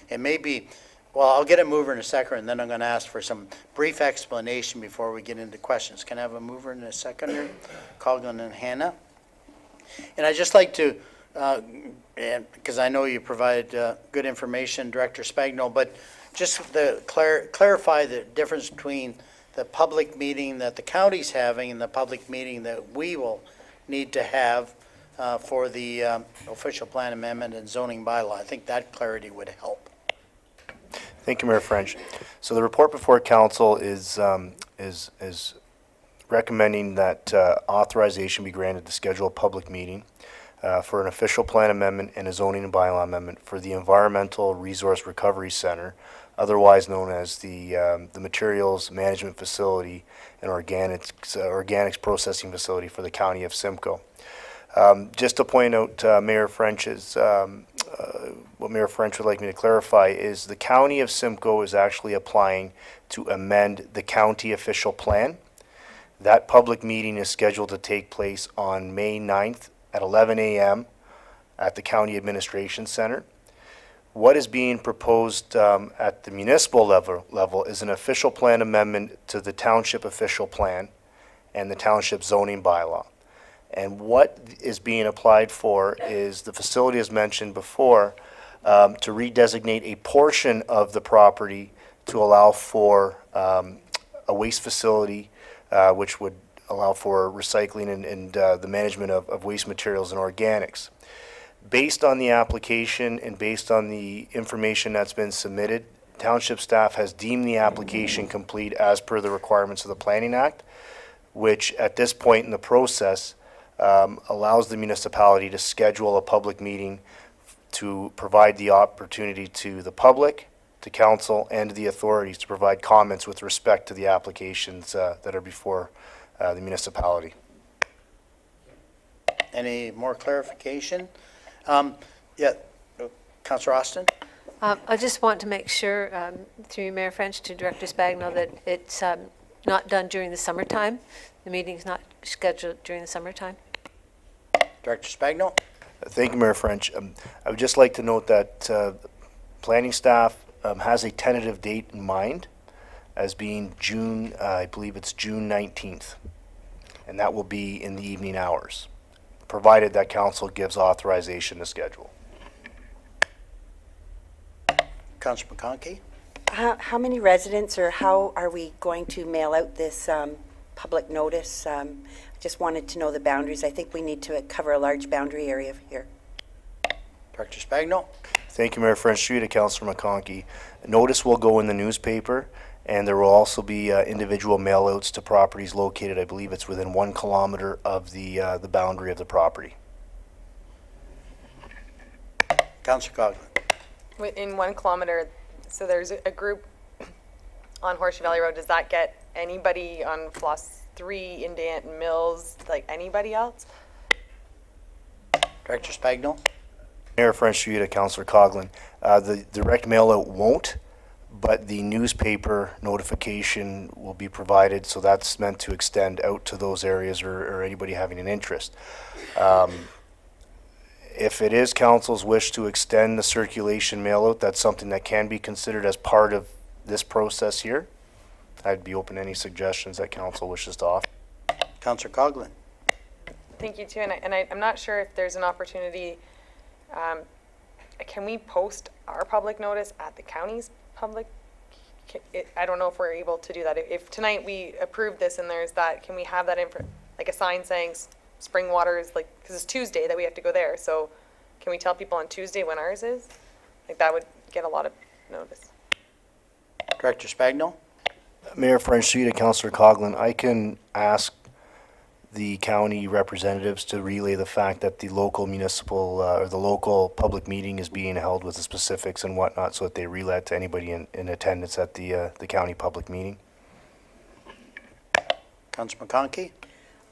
It may be, well, I'll get a mover in a second, and then I'm going to ask for some brief explanation before we get into questions. Can I have a mover and a seconder? Coghlan and Hannah. And I'd just like to, because I know you provided good information, Director Spagno, but just clarify the difference between the public meeting that the county's having and the public meeting that we will need to have for the official plan amendment and zoning bylaw. I think that clarity would help. Thank you, Mayor French. So the report before council is recommending that authorization be granted to schedule a public meeting for an official plan amendment and a zoning and bylaw amendment for the Environmental Resource Recovery Center, otherwise known as the Materials Management Facility and Organics Processing Facility for the County of Simcoe. Just to point out Mayor French's, what Mayor French would like me to clarify is the County of Simcoe is actually applying to amend the county official plan. That public meeting is scheduled to take place on May 9th at 11 a.m. at the County Administration Center. What is being proposed at the municipal level is an official plan amendment to the township official plan and the township zoning bylaw. And what is being applied for is the facility, as mentioned before, to redesignate a portion of the property to allow for a waste facility, which would allow for recycling and the management of waste materials and organics. Based on the application and based on the information that's been submitted, township staff has deemed the application complete as per the requirements of the Planning Act, which at this point in the process allows the municipality to schedule a public meeting to provide the opportunity to the public, to council, and to the authorities to provide comments with respect to the applications that are before the municipality. Any more clarification? Yeah, Councillor Austin? I just want to make sure, through you, Mayor French, to Director Spagno, that it's not done during the summertime. The meeting's not scheduled during the summertime. Director Spagno? Thank you, Mayor French. I would just like to note that planning staff has a tentative date in mind as being June, I believe it's June 19th. And that will be in the evening hours, provided that council gives authorization to schedule. Councillor McConkey? How many residents, or how are we going to mail out this public notice? I just wanted to know the boundaries. I think we need to cover a large boundary area here. Director Spagno? Thank you, Mayor French. Through you to Councillor McConkey. Notice will go in the newspaper, and there will also be individual mailouts to properties located, I believe it's within 1 kilometer of the boundary of the property. Councillor Coghlan? In 1 kilometer, so there's a group on Horseshoe Valley Road. Does that get anybody on Floss 3, into Anton Mills, like anybody else? Director Spagno? Mayor French, through you to Councillor Coghlan. The direct mailout won't, but the newspaper notification will be provided, so that's meant to extend out to those areas or anybody having an interest. If it is council's wish to extend the circulation mailout, that's something that can be considered as part of this process here. I'd be open to any suggestions that council wishes to offer. Councillor Coghlan? Thank you too, and I'm not sure if there's an opportunity. Can we post our public notice at the county's public? I don't know if we're able to do that. If tonight we approve this and there's that, can we have that like a sign saying Spring Waters, like, because it's Tuesday that we have to go there, so can we tell people on Tuesday when ours is? Like, that would get a lot of notice. Director Spagno? Mayor French, through you to Councillor Coghlan, I can ask the county representatives to relay the fact that the local municipal or the local public meeting is being held with the specifics and whatnot, so that they relay it to anybody in attendance at the county public meeting. Councillor McConkey?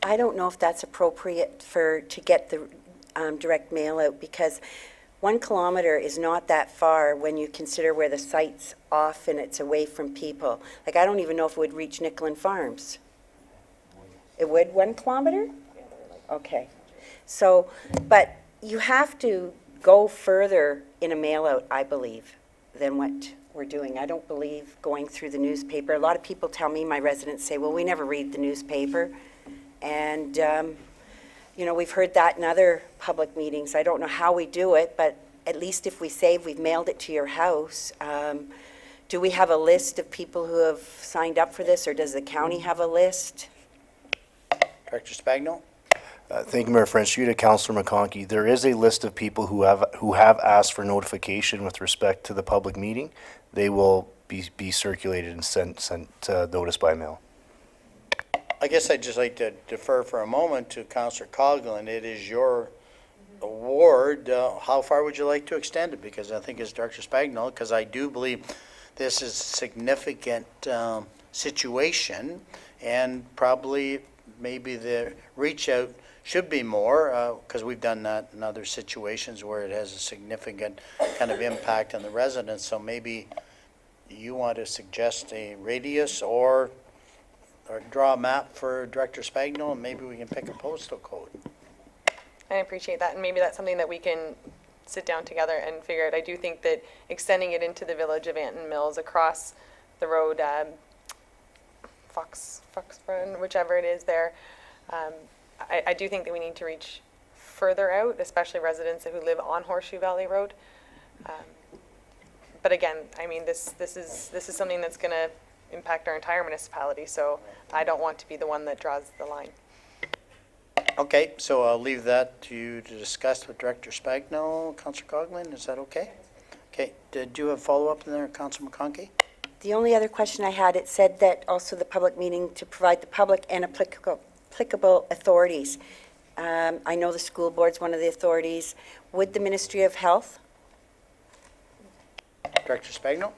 I don't know if that's appropriate to get the direct mail out, because 1 kilometer is not that far when you consider where the site's off and it's away from people. Like, I don't even know if it would reach Nicklin Farms. It would, 1 kilometer? Okay. So, but you have to go further in a mail-out, I believe, than what we're doing. I don't believe going through the newspaper. A lot of people tell me, my residents say, well, we never read the newspaper. And, you know, we've heard that in other public meetings. I don't know how we do it, but at least if we say we've mailed it to your house, do we have a list of people who have signed up for this, or does the county have a list? Director Spagno? Thank you, Mayor French. Through to Councillor McConkey. There is a list of people who have asked for notification with respect to the public meeting. They will be circulated and sent notice by mail. I guess I'd just like to defer for a moment to Councillor Coghlan. It is your award. How far would you like to extend it? Because I think it's Director Spagno, because I do believe this is a significant situation, and probably maybe the reach out should be more, because we've done that in other situations where it has a significant kind of impact on the residents. So maybe you want to suggest a radius or draw a map for Director Spagno, and maybe we can pick a postal code. I appreciate that, and maybe that's something that we can sit down together and figure out. I do think that extending it into the village of Anton Mills across the road, Foxburn, whichever it is there, I do think that we need to reach further out, especially residents who live on Horseshoe Valley Road. But again, I mean, this is something that's going to impact our entire municipality, so I don't want to be the one that draws the line. Okay, so I'll leave that to you to discuss with Director Spagno. Councillor Coghlan, is that okay? Okay, did you have follow-up in there, Councillor McConkey? The only other question I had, it said that also the public meeting to provide the public and applicable authorities. I know the school board's one of the authorities. Would the Ministry of Health? Director Spagno?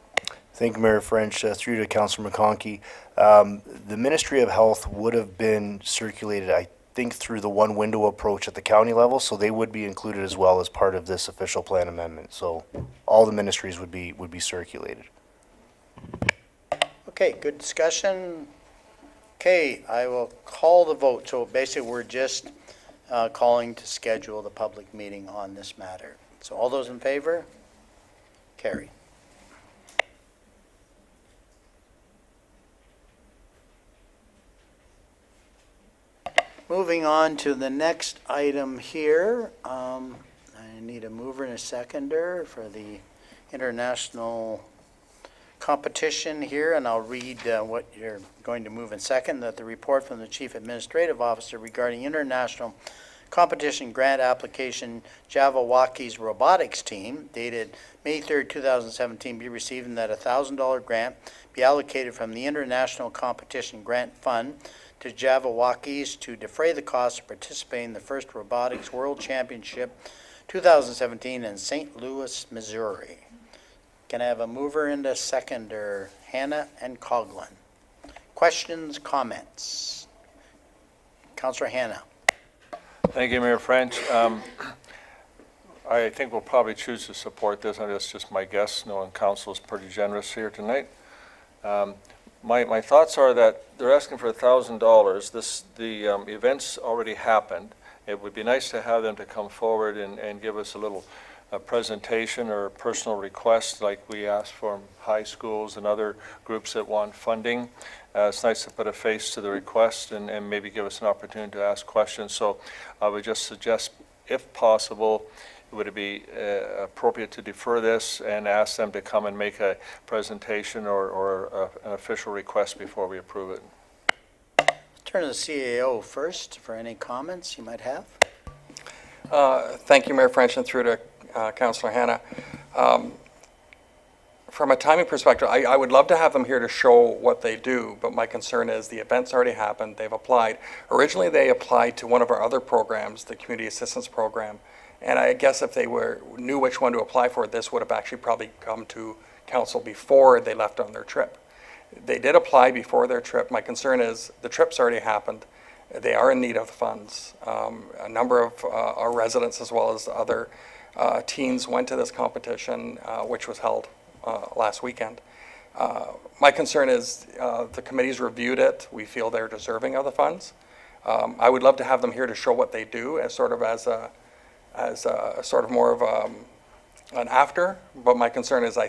Thank you, Mayor French. Through to Councillor McConkey. The Ministry of Health would have been circulated, I think, through the one window approach at the county level, so they would be included as well as part of this official plan amendment. So all the ministries would be circulated. Okay, good discussion. Okay, I will call the vote. So basically, we're just calling to schedule the public meeting on this matter. So all those in favor? Carry. Moving on to the next item here. I need a mover and a seconder for the international competition here, and I'll read what you're going to move in second, that the report from the Chief Administrative Officer regarding international competition grant application Jabberwocky's robotics team dated May 3rd, 2017 be received, and that a $1,000 grant be allocated from the International Competition Grant Fund to Jabberwocky's to defray the cost of participating in the first Robotics World Championship 2017 in St. Louis, Missouri. Can I have a mover and a seconder? Hannah and Coghlan. Questions, comments? Councillor Hannah. Thank you, Mayor French. I think we'll probably choose to support this, and that's just my guess, knowing council is pretty generous here tonight. My thoughts are that they're asking for $1,000. The event's already happened. It would be nice to have them to come forward and give us a little presentation or a personal request like we asked from high schools and other groups that want funding. It's nice to put a face to the request and maybe give us an opportunity to ask questions. So I would just suggest, if possible, would it be appropriate to defer this and ask them to come and make a presentation or an official request before we approve it? Turn to the CAO first for any comments you might have. Thank you, Mayor French, and through to Councillor Hannah. From a timing perspective, I would love to have them here to show what they do, but my concern is the event's already happened. They've applied. Originally, they applied to one of our other programs, the Community Assistance Program, and I guess if they knew which one to apply for, this would have actually probably come to council before they left on their trip. They did apply before their trip. My concern is the trip's already happened. They are in need of the funds. A number of our residents, as well as other teens, went to this competition, which was held last weekend. My concern is the committee's reviewed it. We feel they're deserving of the funds. I would love to have them here to show what they do as sort of more of an after. But my concern is, I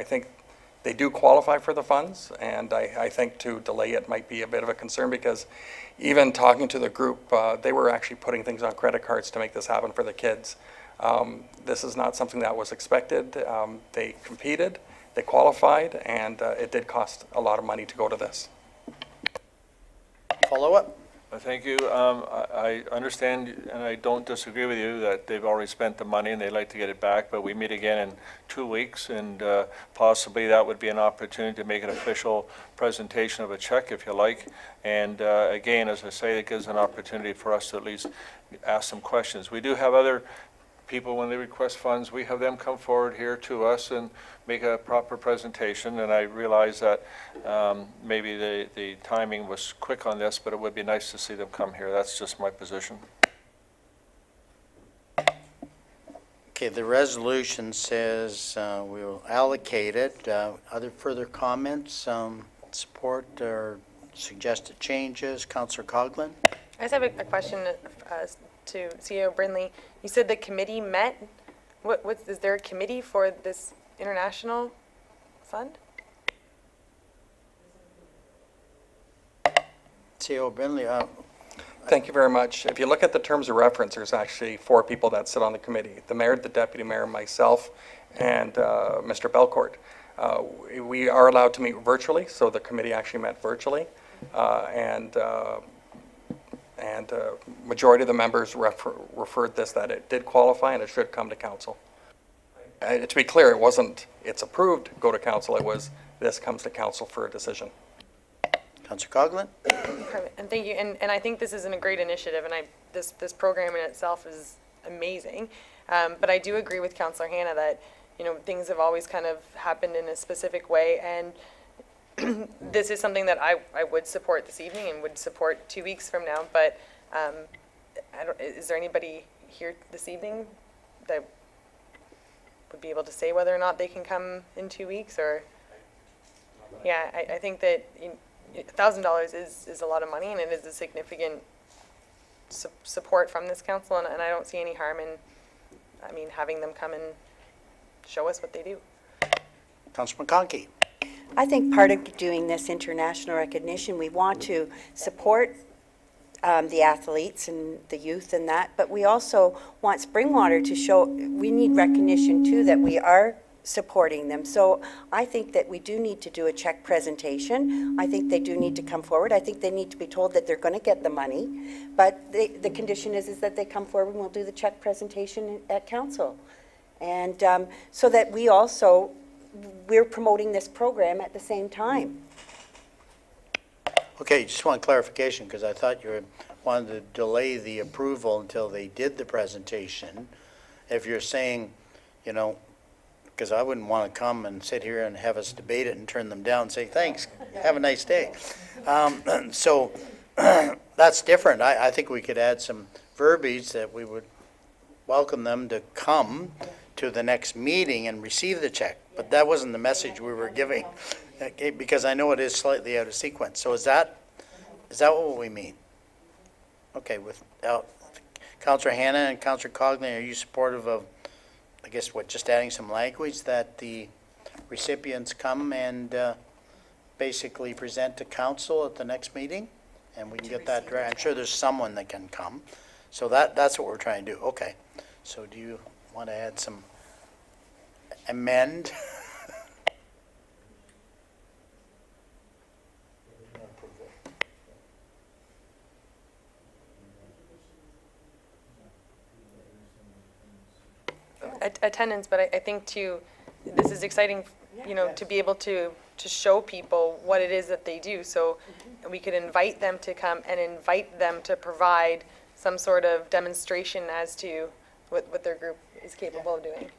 think they do qualify for the funds, and I think to delay it might be a bit of a concern, because even talking to the group, they were actually putting things on credit cards to make this happen for the kids. This is not something that was expected. They competed, they qualified, and it did cost a lot of money to go to this. Follow up? Thank you. I understand, and I don't disagree with you, that they've already spent the money and they'd like to get it back, but we meet again in 2 weeks, and possibly that would be an opportunity to make an official presentation of a check, if you like. And again, as I say, it gives an opportunity for us to at least ask some questions. We do have other people, when they request funds, we have them come forward here to us and make a proper presentation, and I realize that maybe the timing was quick on this, but it would be nice to see them come here. That's just my position. Okay, the resolution says we will allocate it. Other further comments, support or suggested changes? Councillor Coghlan? I just have a question to CEO Brindley. You said the committee met. Is there a committee for this international fund? CEO Brindley, Thank you very much. If you look at the terms of reference, there's actually 4 people that sit on the committee: the mayor, the deputy mayor, myself, and Mr. Belcourt. We are allowed to meet virtually, so the committee actually met virtually, and majority of the members referred this that it did qualify and it should come to council. To be clear, it wasn't it's approved, go to council. It was this comes to council for a decision. Councillor Coghlan? And thank you. And I think this is a great initiative, and this program in itself is amazing. But I do agree with Councillor Hanna that things have always kind of happened in a specific way, and this is something that I would support this evening and would support 2 weeks from now. But is there anybody here this evening that would be able to say whether or not they can come in 2 weeks? Or yeah, I think that $1,000 is a lot of money, and it is a significant support from this council, and I don't see any harm in, having them come and show us what they do. Councillor McConkey? I think part of doing this international recognition, we want to support the athletes and the youth and that, but we also want Springwater to show, we need recognition too that we are supporting them. So I think that we do need to do a check presentation. I think they do need to come forward. I think they need to be told that they're going to get the money, but the condition is that they come forward and we'll do the check presentation at council. And so that we're promoting this program at the same time. Okay, just want clarification, because I thought you wanted to delay the approval until they did the presentation. If you're saying, because I wouldn't want to come and sit here and have us debate it and turn them down and say, thanks, have a nice day. So that's different. I think we could add some verbiage that we would welcome them to come to the next meeting and receive the check. But that wasn't the message we were giving, okay, because I know it is slightly out of sequence. So is that what we mean? Okay, without Councillor Hanna and Councillor Coghlan, are you supportive of, I guess, just adding some language that the recipients come and basically present to council at the next meeting? And we can get that, I'm sure there's someone that can come. So that's what we're trying to do. Okay. So do you want to add some amend? Attendance, but I think too, this is exciting, to be able to show people what it is that they do. So we could invite them to come and invite them to provide some sort of demonstration as to what their group is capable of doing.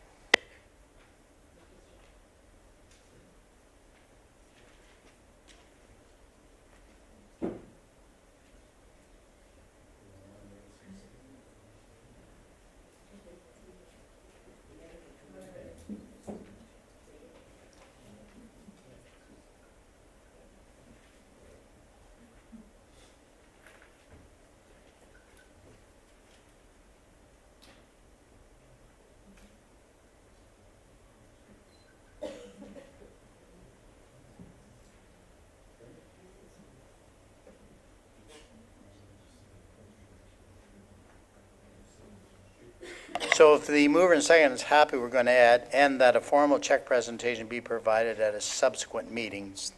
So if the mover and second is happy, we're going to add, and that a formal check presentation be provided at a subsequent meeting. Is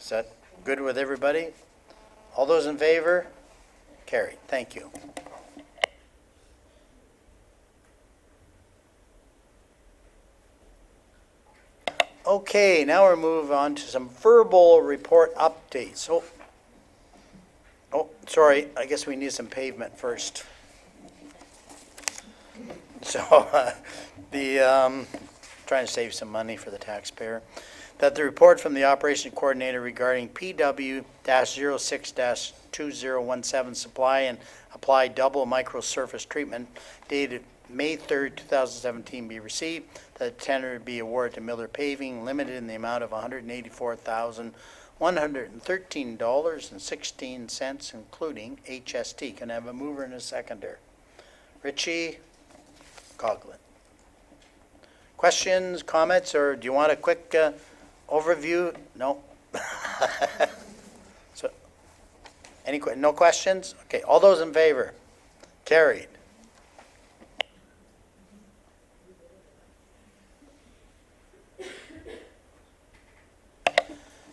that good with everybody? All those in favor? Carried. Thank you. Okay, now we'll move on to some verbal report updates. Oh, sorry, I guess we need some pavement first. So, trying to save some money for the taxpayer. That the report from the operation coordinator regarding PW-06-2017 supply and apply double microsurface treatment dated May 3rd, 2017 be received, that the tender be awarded to Miller Paving, limited in the amount of $184,113.16, including HST. Can I have a mover and a seconder? Richie Coughlin. Questions, comments, or do you want a quick overview? No? So, no questions? Okay, all those in favor? Carried.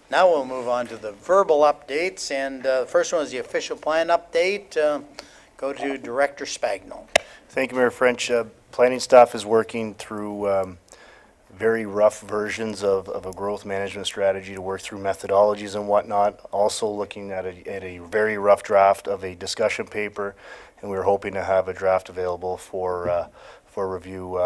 Now we'll move on to the verbal updates, and the first one is the official plan update. Go to Director Spagnell. Thank you, Mayor French. Planning staff is working through very rough versions of a growth management strategy to work through methodologies and whatnot. Also looking at a very rough draft of a discussion paper, and we're hoping to have a draft available for review.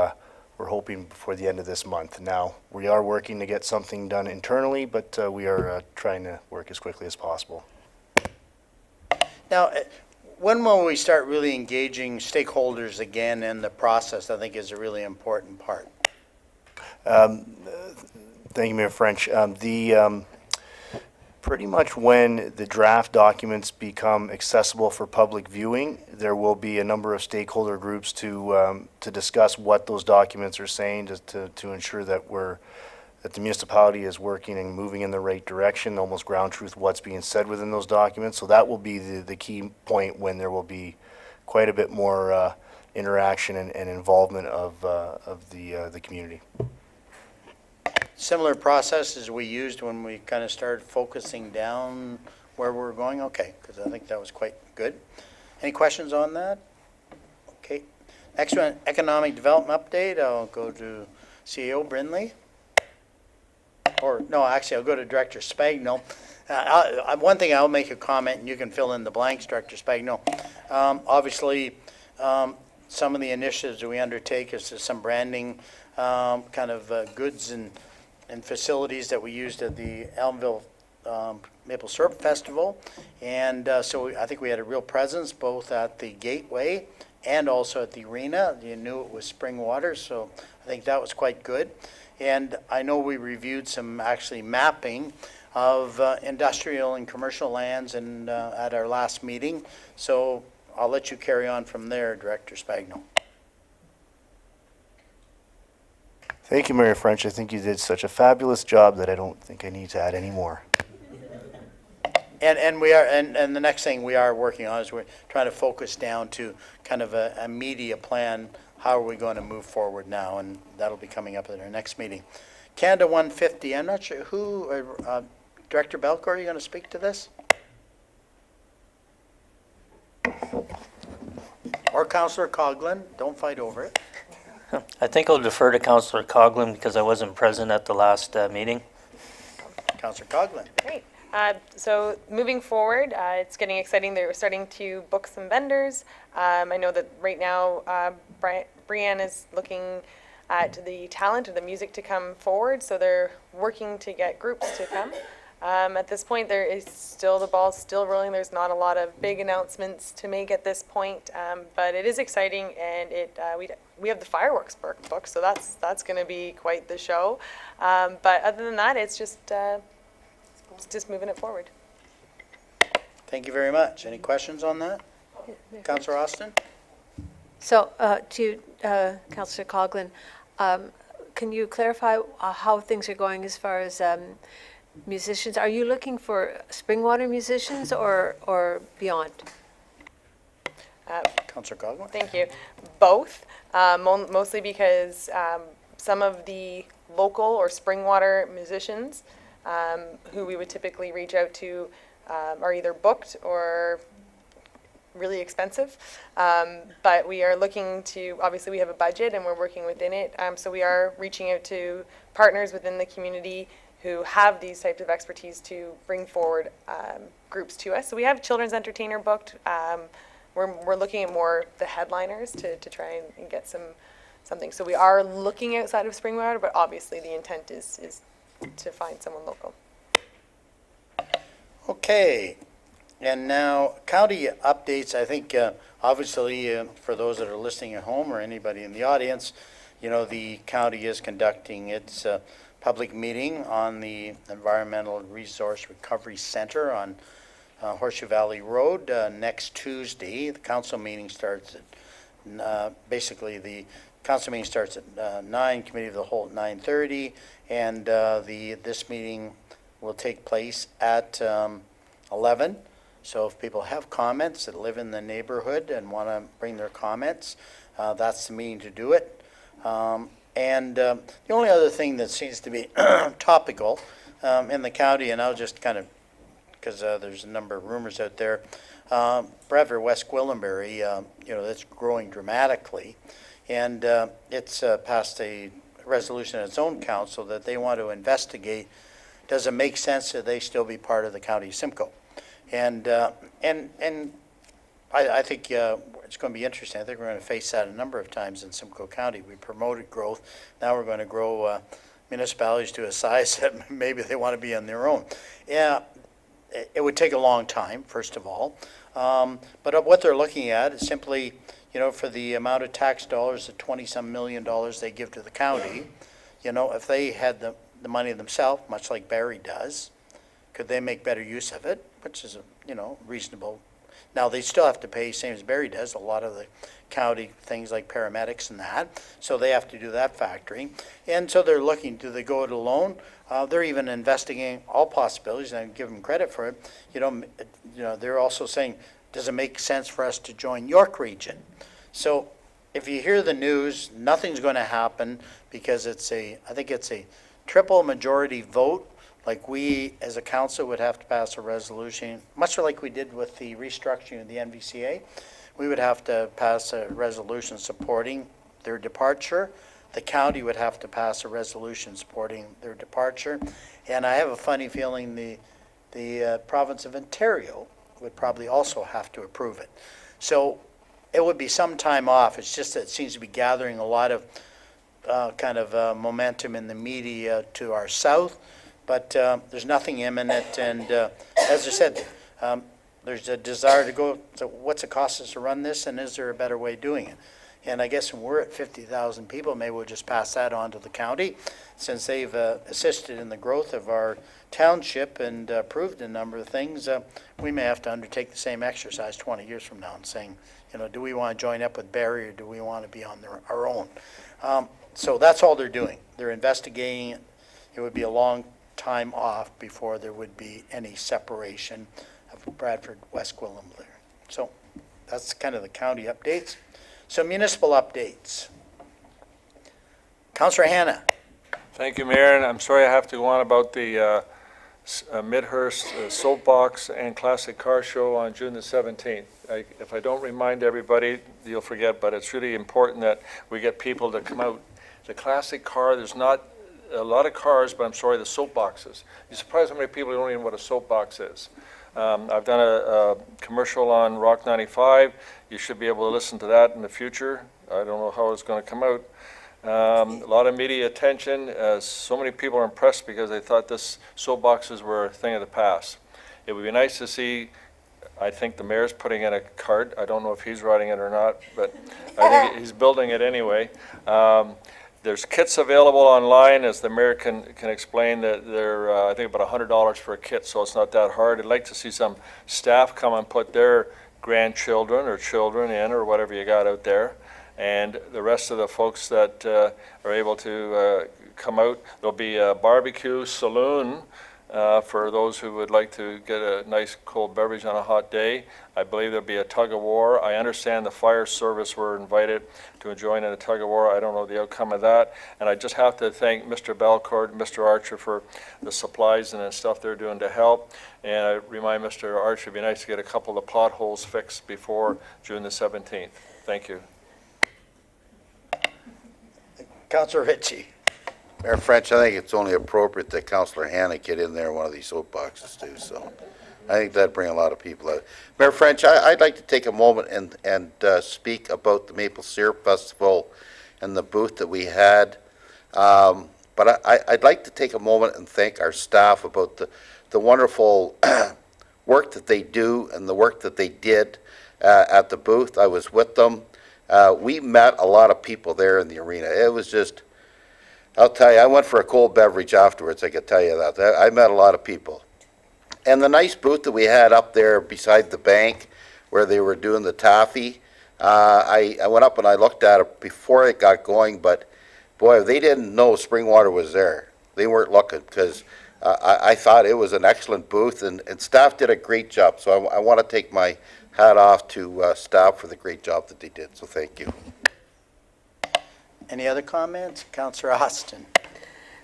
We're hoping before the end of this month. Now, we are working to get something done internally, but we are trying to work as quickly as possible. Now, when will we start really engaging stakeholders again in the process, I think is a really important part. Thank you, Mayor French. Pretty much when the draft documents become accessible for public viewing, there will be a number of stakeholder groups to discuss what those documents are saying to ensure that that the municipality is working and moving in the right direction, almost ground truth what's being said within those documents. So that will be the key point when there will be quite a bit more interaction and involvement of the community. Similar process as we used when we kind of started focusing down where we're going? Okay, because I think that was quite good. Any questions on that? Okay. Next one, economic development update. I'll go to CEO Brindley. Or, no, actually, I'll go to Director Spagnell. One thing, I'll make a comment, and you can fill in the blanks, Director Spagnell. Obviously, some of the initiatives that we undertake is some branding kind of goods and facilities that we used at the Elmville Maple Syrup Festival. And so I think we had a real presence both at the Gateway and also at the arena. You knew it was spring water, so I think that was quite good. And I know we reviewed some actually mapping of industrial and commercial lands and at our last meeting. So I'll let you carry on from there, Director Spagnell. Thank you, Mayor French. I think you did such a fabulous job that I don't think I need to add any more. And we are, and the next thing we are working on is we're trying to focus down to kind of a media plan. How are we going to move forward now? And that'll be coming up at our next meeting. Canada 150, I'm not sure who, Director Belko, are you going to speak to this? Or Councillor Coughlin, don't fight over it. I think I'll defer to Councillor Coughlin because I wasn't present at the last meeting. Councillor Coughlin. Great. So moving forward, it's getting exciting. They're starting to book some vendors. I know that right now, Brianne is looking at the talent or the music to come forward, so they're working to get groups to come. At this point, there is still, the ball's still rolling. There's not a lot of big announcements to make at this point, but it is exciting, and we have the fireworks booked, so that's going to be quite the show. But other than that, it's just moving it forward. Thank you very much. Any questions on that? Councillor Austin? So to Councillor Coughlin, can you clarify how things are going as far as musicians? Are you looking for Springwater musicians or beyond? Councillor Coughlin? Thank you. both, mostly because some of the local or Springwater musicians who we would typically reach out to are either booked or really expensive. But we are looking to, obviously we have a budget and we're working within it. So we are reaching out to partners within the community who have these types of expertise to bring forward groups to us. So we have children's entertainer booked. We're looking at more the headliners to try and get something. So we are looking outside of Springwater, but obviously the intent is to find someone local. Okay, and now county updates. I think obviously for those that are listening at home or anybody in the audience, the county is conducting its public meeting on the Environmental Resource Recovery Center on Horseshoe Valley Road next Tuesday. The council meeting starts at, basically the council meeting starts at 9, committee of the whole at 9:30, and this meeting will take place at 11. So if people have comments that live in the neighborhood and want to bring their comments, that's the meeting to do it. And the only other thing that seems to be topical in the county, and I'll just kind of, because there's a number of rumors out there, Bradford West Gwillimbury, that's growing dramatically, and it's passed a resolution at its own council that they want to investigate, does it make sense that they still be part of the county of Simcoe? And I think it's going to be interesting. I think we're going to face that a number of times in Simcoe County. We promoted growth. Now we're going to grow municipalities to a size that maybe they want to be on their own. Yeah, it would take a long time, first of all. But what they're looking at is simply, for the amount of tax dollars, the 20-some million dollars they give to the county, if they had the money themselves, much like Barrie does, could they make better use of it, which is, reasonable. Now, they still have to pay, same as Barrie does, a lot of the county things like paramedics and that, so they have to do that factoring. And so they're looking, do they go it alone? They're even investigating all possibilities, and I give them credit for it. They're also saying, does it make sense for us to join York Region? So if you hear the news, nothing's going to happen because I think it's a triple majority vote. Like we, as a council, would have to pass a resolution, much like we did with the restructuring of the NVCA. We would have to pass a resolution supporting their departure. The county would have to pass a resolution supporting their departure. And I have a funny feeling the province of Ontario would probably also have to approve it. So it would be some time off. It's just that it seems to be gathering a lot of momentum in the media to our south. But there's nothing imminent, and as I said, there's a desire to go, so what's it cost us to run this, and is there a better way of doing it? And I guess when we're at 50,000 people, maybe we'll just pass that on to the county, since they've assisted in the growth of our township and approved a number of things. We may have to undertake the same exercise 20 years from now and saying, do we want to join up with Barrie, or do we want to be on our own? So that's all they're doing. They're investigating it. It would be a long time off before there would be any separation of Bradford West Gwillimbury. So that's kind of the county updates. So municipal updates. Councillor Hanna. Thank you, Mayor, and I'm sorry I have to go on about the Midhurst Soapbox and Classic Car Show on June the 17th. If I don't remind everybody, you'll forget, but it's really important that we get people to come out. The classic car, there's not a lot of cars, but I'm sorry, the soapboxes. You're surprised how many people don't even know what a soapbox is. I've done a commercial on Rock 95. You should be able to listen to that in the future. I don't know how it's going to come out. A lot of media attention. So many people are impressed because they thought this soapboxes were a thing of the past. It would be nice to see, I think the mayor's putting in a cart. I don't know if he's riding it or not, but I think he's building it anyway. There's kits available online, as the mayor can explain, that they're, I think, about $100 for a kit, so it's not that hard. I'd like to see some staff come and put their grandchildren or children in, or whatever you got out there. And the rest of the folks that are able to come out, there'll be a barbecue saloon for those who would like to get a nice cold beverage on a hot day. I believe there'll be a tug of war. I understand the fire service were invited to join in a tug of war. I don't know the outcome of that. And I just have to thank Mr. Belcourt and Mr. Archer for the supplies and the stuff they're doing to help. And I remind Mr. Archer, it'd be nice to get a couple of potholes fixed before June the 17th. Thank you. Councillor Ritchie. Mayor French, I think it's only appropriate that Councillor Hanna get in there one of these soapboxes too, so I think that'd bring a lot of people out. Mayor French, I'd like to take a moment and speak about the Maple Syrup Festival and the booth that we had. But I'd like to take a moment and thank our staff about the wonderful work that they do and the work that they did at the booth. I was with them. We met a lot of people there in the arena. It was just, I'll tell you, I went for a cold beverage afterwards, I can tell you that. I met a lot of people. And the nice booth that we had up there beside the bank where they were doing the taffy, I went up and I looked at it before it got going, but boy, they didn't know Springwater was there. They weren't looking, because I thought it was an excellent booth, and staff did a great job. So I want to take my hat off to staff for the great job that they did, so thank you. Any other comments? Councillor Austin.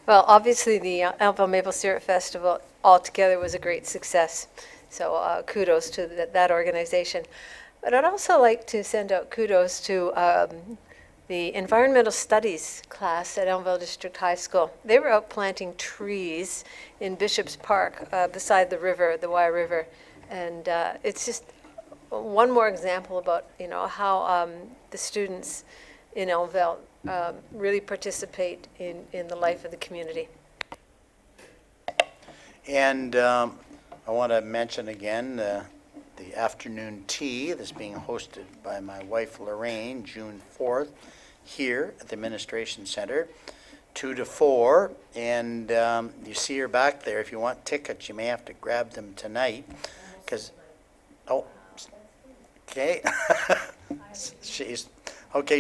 Well, obviously, the Elmville Maple Syrup Festival altogether was a great success, so kudos to that organization. But I'd also like to send out kudos to the Environmental Studies class at Elmville District High School. They were out planting trees in Bishop's Park beside the river, the Wye River, and it's just one more example about, you know, how the students in Elmville really participate in the life of the community. And I want to mention again the afternoon tea that's being hosted by my wife Lorraine, June 4th, here at the Administration Center, 2 to 4. And you see her back there. If you want tickets, you may have to grab them tonight, because, oh, okay.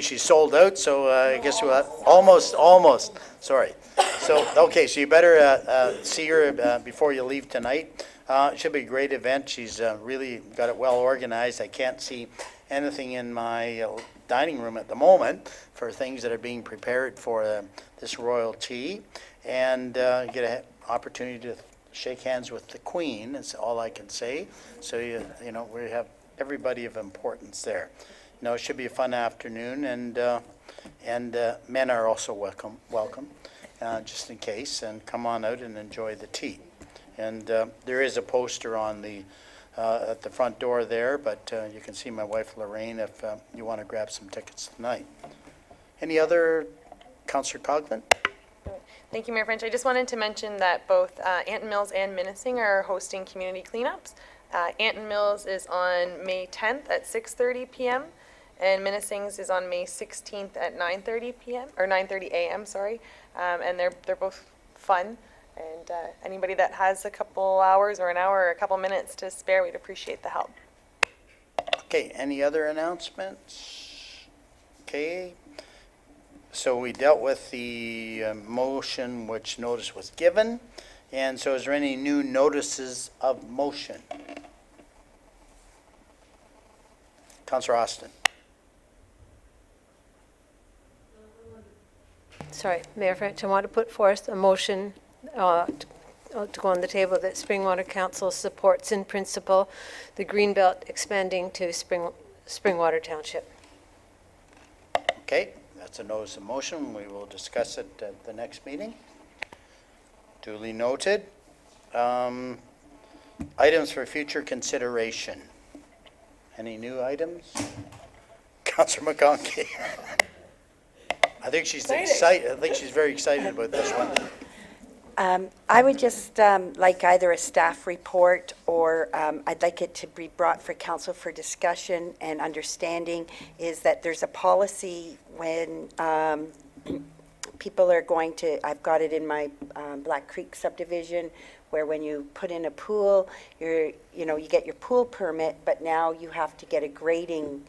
She's sold out, so I guess we'll have, almost, sorry. So, okay, so you better see her before you leave tonight. It should be a great event. She's really got it well organized. I can't see anything in my dining room at the moment for things that are being prepared for this royal tea. And you get an opportunity to shake hands with the Queen, that's all I can say. So, you know, we have everybody of importance there. No, it should be a fun afternoon, and men are also welcome, just in case, and come on out and enjoy the tea. And there is a poster on the at the front door there, but you can see my wife Lorraine if you want to grab some tickets tonight. Any other, Councillor Coghlan? Thank you, Mayor French. I just wanted to mention that both Anton Mills and Minising are hosting community cleanups. Anton Mills is on May 10th at 6:30 p.m. and Minising's is on May 16th at 9:30 p.m. or 9:30 a.m. Sorry, and they're both fun. And anybody that has a couple hours or an hour or a couple minutes to spare, we'd appreciate the help. Okay, any other announcements? Okay, so we dealt with the motion which notice was given. And so is there any new notices of motion? Councillor Austin. Sorry, Mayor French, I want to put forth a motion to go on the table that Springwater Council supports in principle the Greenbelt expanding to Springwater Township. Okay, that's a notice of motion. We will discuss it at the next meeting. Duly noted. Items for future consideration. Any new items? Councillor McConkey. I think she's excited. I think she's very excited about this one. I would just like either a staff report or I'd like it to be brought for council for discussion and understanding is that there's a policy when people are going to, I've got it in my Black Creek subdivision, where when you put in a pool, you get your pool permit, but now you have to get a grading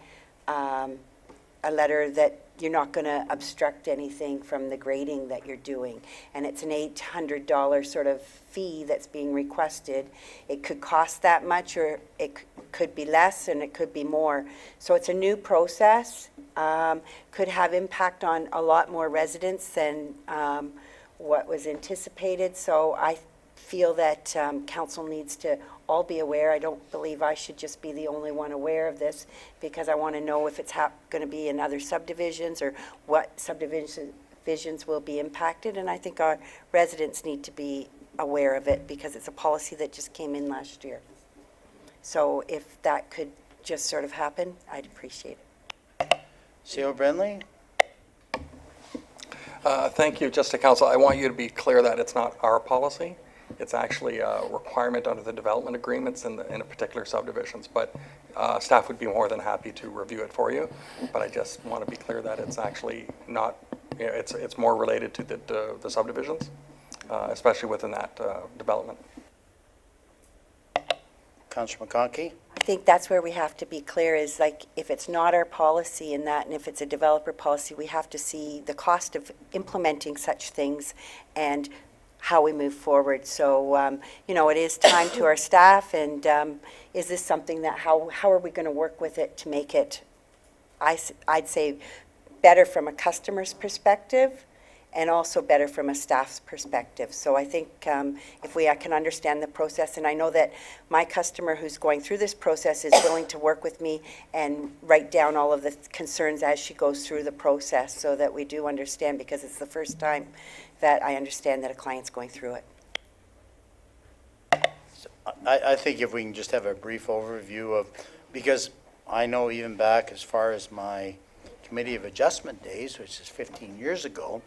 a letter that you're not going to obstruct anything from the grading that you're doing. And it's an $800 sort of fee that's being requested. It could cost that much, or it could be less, and it could be more. So it's a new process, could have impact on a lot more residents than what was anticipated. So I feel that council needs to all be aware. I don't believe I should just be the only one aware of this, because I want to know if it's going to be in other subdivisions, or what subdivisions will be impacted. And I think our residents need to be aware of it, because it's a policy that just came in last year. So if that could just sort of happen, I'd appreciate it. CO Brindley? Thank you, just to council. I want you to be clear that it's not our policy. It's actually a requirement under the development agreements in a particular subdivisions. But staff would be more than happy to review it for you. But I just want to be clear that it's actually not, it's more related to the subdivisions, especially within that development. Councillor McConkey? I think that's where we have to be clear, is like, if it's not our policy in that, and if it's a developer policy, we have to see the cost of implementing such things and how we move forward. So, it is time to our staff, and is this something that, how are we going to work with it to make it, I'd say, better from a customer's perspective, and also better from a staff's perspective. So I think if I can understand the process, and I know that my customer who's going through this process is willing to work with me and write down all of the concerns as she goes through the process, so that we do understand, because it's the first time that I understand that a client's going through it. I think if we can just have a brief overview of, because I know even back as far as my Committee of Adjustment days, which is 15 years ago,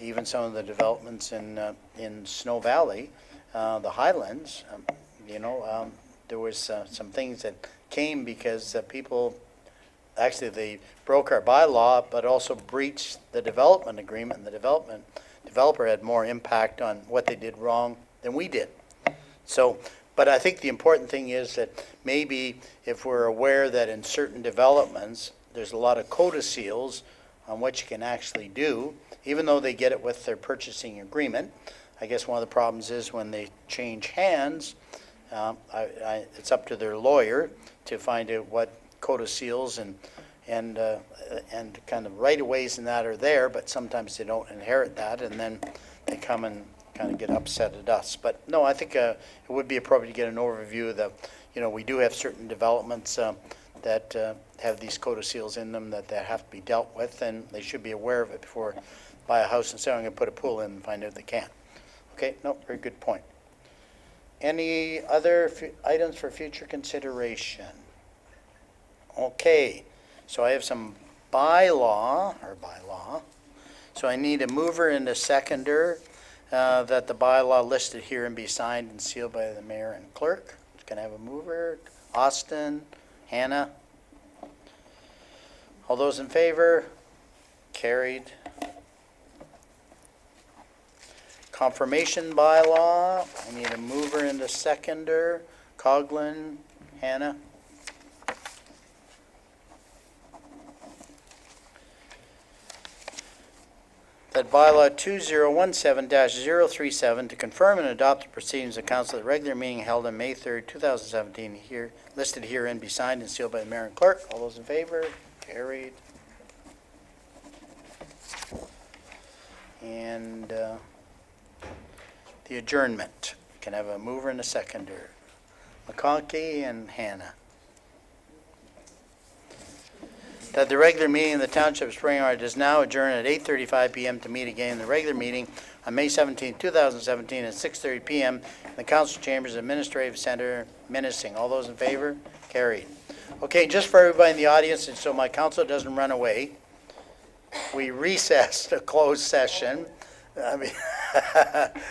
even some of the developments in Snow Valley, the Highlands, there was some things that came because people, actually they broke our bylaw, but also breached the development agreement, and the developer had more impact on what they did wrong than we did. So, but I think the important thing is that maybe if we're aware that in certain developments, there's a lot of quota seals on what you can actually do, even though they get it with their purchasing agreement. I guess one of the problems is when they change hands, it's up to their lawyer to find out what quota seals and kind of right-of-ways and that are there, but sometimes they don't inherit that, and then they come and kind of get upset at us. But no, I think it would be appropriate to get an overview that, we do have certain developments that have these quota seals in them that have to be dealt with, and they should be aware of it before buy a house and say, I'm going to put a pool in and find out they can't. Okay, no, very good point. Any other items for future consideration? Okay, so I have some bylaw. So I need a mover and a seconder that the bylaw listed here and be signed and sealed by the mayor and clerk. Can I have a mover? Austin, Hannah? All those in favor? Carried. Confirmation bylaw, I need a mover and a seconder. Coughlin, Hannah? That bylaw 2017-037 to confirm and adopt the proceedings of council at the regular meeting held on May 3rd, 2017, here, listed herein, be signed and sealed by the mayor and clerk. All those in favor? Carried. And the adjournment. Can I have a mover and a seconder? McConkey and Hannah. That the regular meeting of the Township of Spring Yard is now adjourned at 8:35 p.m. to meet again in the regular meeting on May 17, 2017 at 6:30 p.m. in the Council Chambers Administrative Center, Minising. All those in favor? Carried. Okay, just for everybody in the audience, and so my council doesn't run away, we recessed a closed session.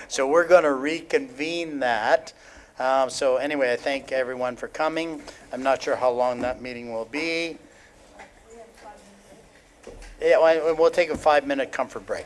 So we're going to reconvene that. So anyway, I thank everyone for coming. I'm not sure how long that meeting will be. Yeah, we'll take a 5-minute comfort break.